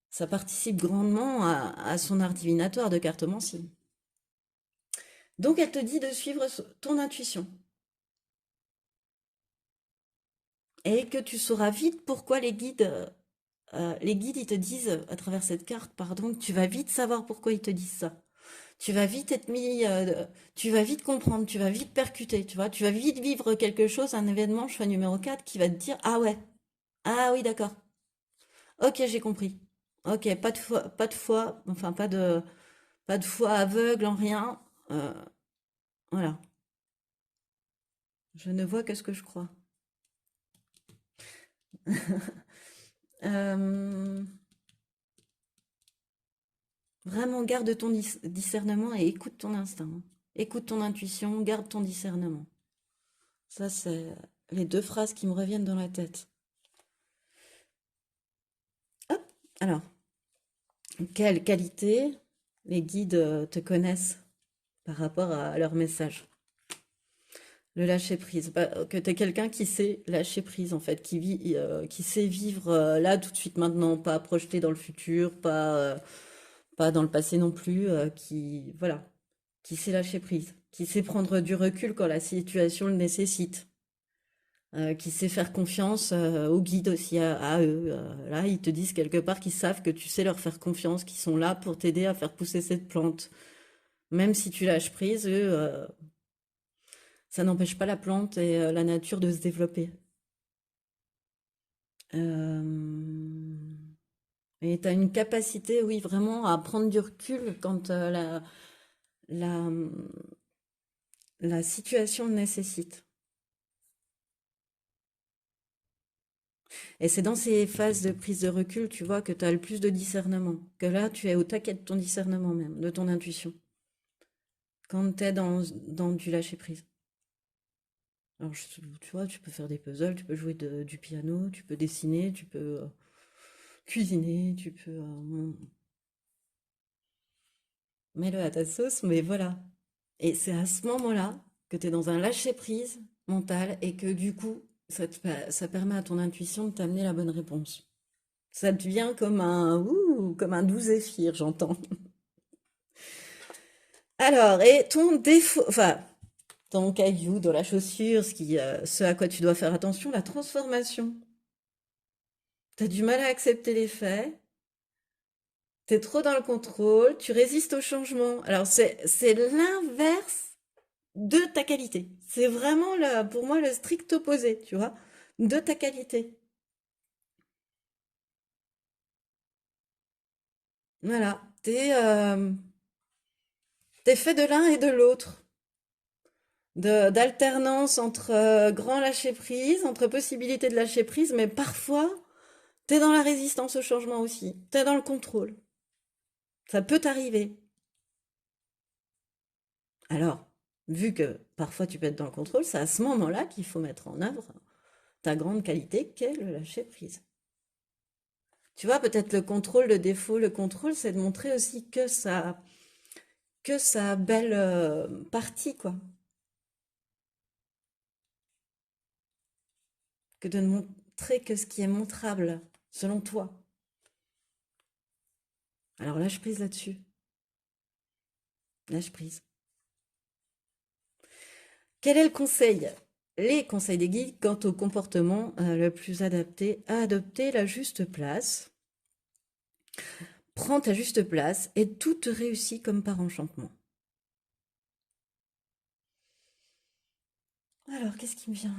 ça participe grandement à son art divinatoire de cartomancie. Donc elle te dit de suivre ton intuition. Et que tu sauras vite pourquoi les guides, ils te disent, à travers cette carte, pardon, tu vas vite savoir pourquoi ils te disent ça. Tu vas vite être mis, tu vas vite comprendre, tu vas vite percuter, tu vois, tu vas vite vivre quelque chose, un événement, choix numéro 4, qui va te dire, ah ouais, ah oui, d'accord, ok, j'ai compris. Ok, pas de foi, enfin, pas de foi aveugle en rien. Euh, voilà, je ne vois que ce que je crois. Euh, Vraiment, garde ton discernement et écoute ton instinct, hein. Écoute ton intuition, garde ton discernement. Ça, c'est les deux phrases qui me reviennent dans la tête. Hop, alors, quelle qualité les guides te connaissent par rapport à leur message? Le lâcher prise. Que tu es quelqu'un qui sait lâcher prise, en fait, qui sait vivre là, tout de suite, maintenant, pas projeté dans le futur, pas dans le passé non plus, voilà, qui sait lâcher prise, qui sait prendre du recul quand la situation le nécessite, qui sait faire confiance aux guides aussi, à eux. Là, ils te disent quelque part qu'ils savent que tu sais leur faire confiance, qu'ils sont là pour t'aider à faire pousser cette plante. Même si tu lâches prise, eux, ça n'empêche pas la plante et la nature de se développer. Euh, Et tu as une capacité, oui, vraiment à prendre du recul quand la, la situation le nécessite. Et c'est dans ces phases de prise de recul, tu vois, que tu as le plus de discernement. Que là, tu es au taquet de ton discernement même, de ton intuition. Quand tu es dans du lâcher-prise. Alors, tu vois, tu peux faire des puzzles, tu peux jouer du piano, tu peux dessiner, tu peux cuisiner, tu peux... mets-le à ta sauce, mais voilà. Et c'est à ce moment-là que tu es dans un lâcher-prise mental et que du coup, ça permet à ton intuition de t'amener la bonne réponse. Ça devient comme un doux zéphyr, j'entends. Alors, et ton défaut, enfin, ton caillou dans la chaussure, ce à quoi tu dois faire attention, la transformation. Tu as du mal à accepter les faits, tu es trop dans le contrôle, tu résistes au changement. Alors, c'est l'inverse de ta qualité. C'est vraiment, pour moi, le strict opposé, tu vois, de ta qualité. Voilà, t'es fait de l'un et de l'autre. D'alternance entre grand lâcher prise, entre possibilité de lâcher prise, mais parfois, t'es dans la résistance au changement aussi. T'es dans le contrôle. Ça peut t'arriver. Alors, vu que parfois tu peux être dans le contrôle, c'est à ce moment-là qu'il faut mettre en œuvre ta grande qualité qu'est le lâcher prise. Tu vois, peut-être le contrôle, le défaut, le contrôle, c'est de montrer aussi que sa belle partie, quoi. Que de ne montrer que ce qui est montrable, selon toi. Alors lâche prise là-dessus. Lâche prise. Quel est le conseil? Les conseils des guides quant au comportement le plus adapté à adopter la juste place Prends ta juste place et tout te réussit comme par enchantement. Alors, qu'est-ce qui me vient?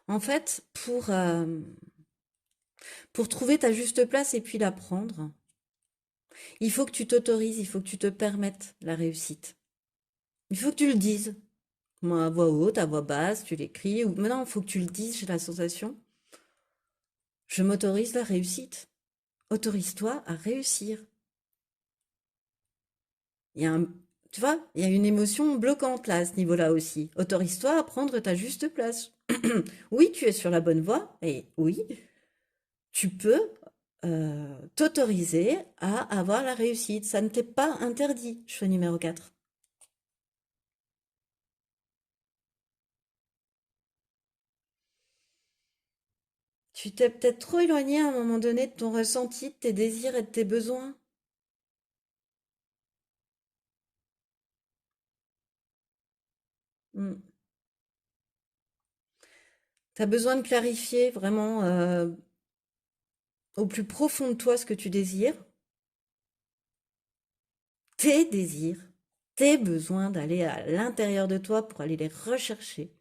En fait, pour trouver ta juste place et puis la prendre, il faut que tu t'autorises, il faut que tu te permettes la réussite. Il faut que tu le dises. Moi, à voix haute, à voix basse, tu l'écris. Ou... Mais non, il faut que tu le dises, j'ai la sensation. Je m'autorise la réussite. Autorise-toi à réussir. Il y a un... Tu vois, il y a une émotion bloquante là, à ce niveau-là aussi. Autorise-toi à prendre ta juste place. Oui, tu es sur la bonne voie. Et oui, tu peux t'autoriser à avoir la réussite. Ça ne t'est pas interdit, choix numéro 4. Tu t'es peut-être trop éloigné à un moment donné de ton ressenti, de tes désirs et de tes besoins. Hmm. Tu as besoin de clarifier vraiment au plus profond de toi ce que tu désires, tes désirs, tes besoins, d'aller à l'intérieur de toi pour aller les rechercher.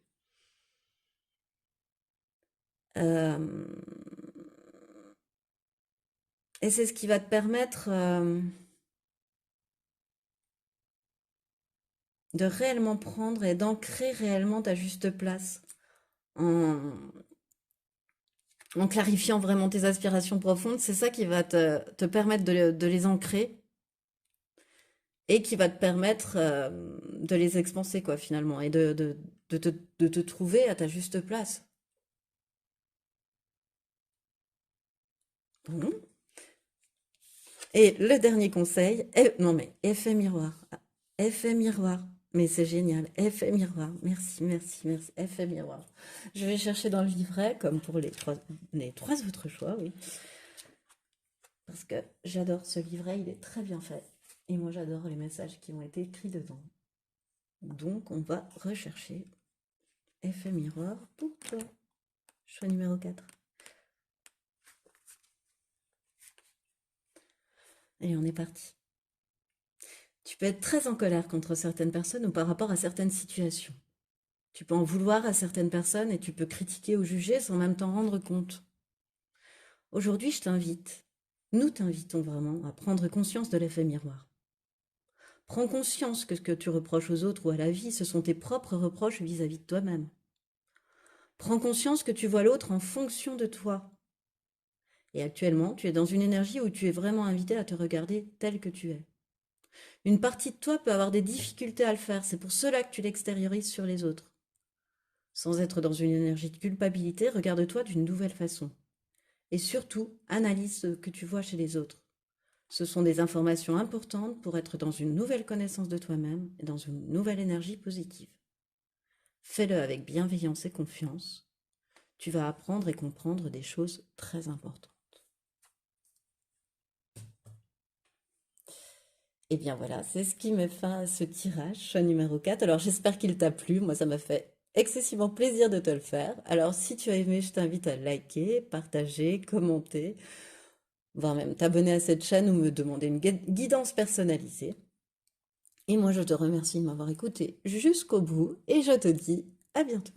Euh, et c'est ce qui va te permettre de réellement prendre et d'ancrer réellement ta juste place en, en clarifiant vraiment tes aspirations profondes. C'est ça qui va te permettre de les ancrer et qui va te permettre de les expanser, quoi, finalement, et de te trouver à ta juste place. Bon. Et le dernier conseil, non mais effet miroir. Effet miroir. Mais c'est génial. Effet miroir. Merci, merci, merci. Effet miroir. Je vais chercher dans le livret, comme pour les trois autres choix, oui. Parce que j'adore ce livret, il est très bien fait. Et moi, j'adore les messages qui ont été écrits dedans. Donc, on va rechercher effet miroir pour toi. Choix numéro 4. Et on est parti. Tu peux être très en colère contre certaines personnes ou par rapport à certaines situations. Tu peux en vouloir à certaines personnes et tu peux critiquer ou juger sans même t'en rendre compte. Aujourd'hui, nous t'invitons vraiment à prendre conscience de l'effet miroir. Prends conscience que ce que tu reproches aux autres ou à la vie, ce sont tes propres reproches vis-à-vis de toi-même. Prends conscience que tu vois l'autre en fonction de toi. Et actuellement, tu es dans une énergie où tu es vraiment invité à te regarder tel que tu es. Une partie de toi peut avoir des difficultés à le faire, c'est pour cela que tu l'extériorises sur les autres. Sans être dans une énergie de culpabilité, regarde-toi d'une nouvelle façon. Et surtout, analyse ce que tu vois chez les autres. Ce sont des informations importantes pour être dans une nouvelle connaissance de toi-même et dans une nouvelle énergie positive. Fais-le avec bienveillance et confiance. Tu vas apprendre et comprendre des choses très importantes. Et bien voilà, c'est ce qui met fin à ce tirage, choix numéro 4. Alors j'espère qu'il t'a plu. Moi, ça m'a fait excessivement plaisir de te le faire. Alors si tu as aimé, je t'invite à liker, partager, commenter, voire même t'abonner à cette chaîne ou me demander une guidance personnalisée. Et moi, je te remercie de m'avoir écouté jusqu'au bout et je te dis à bientôt.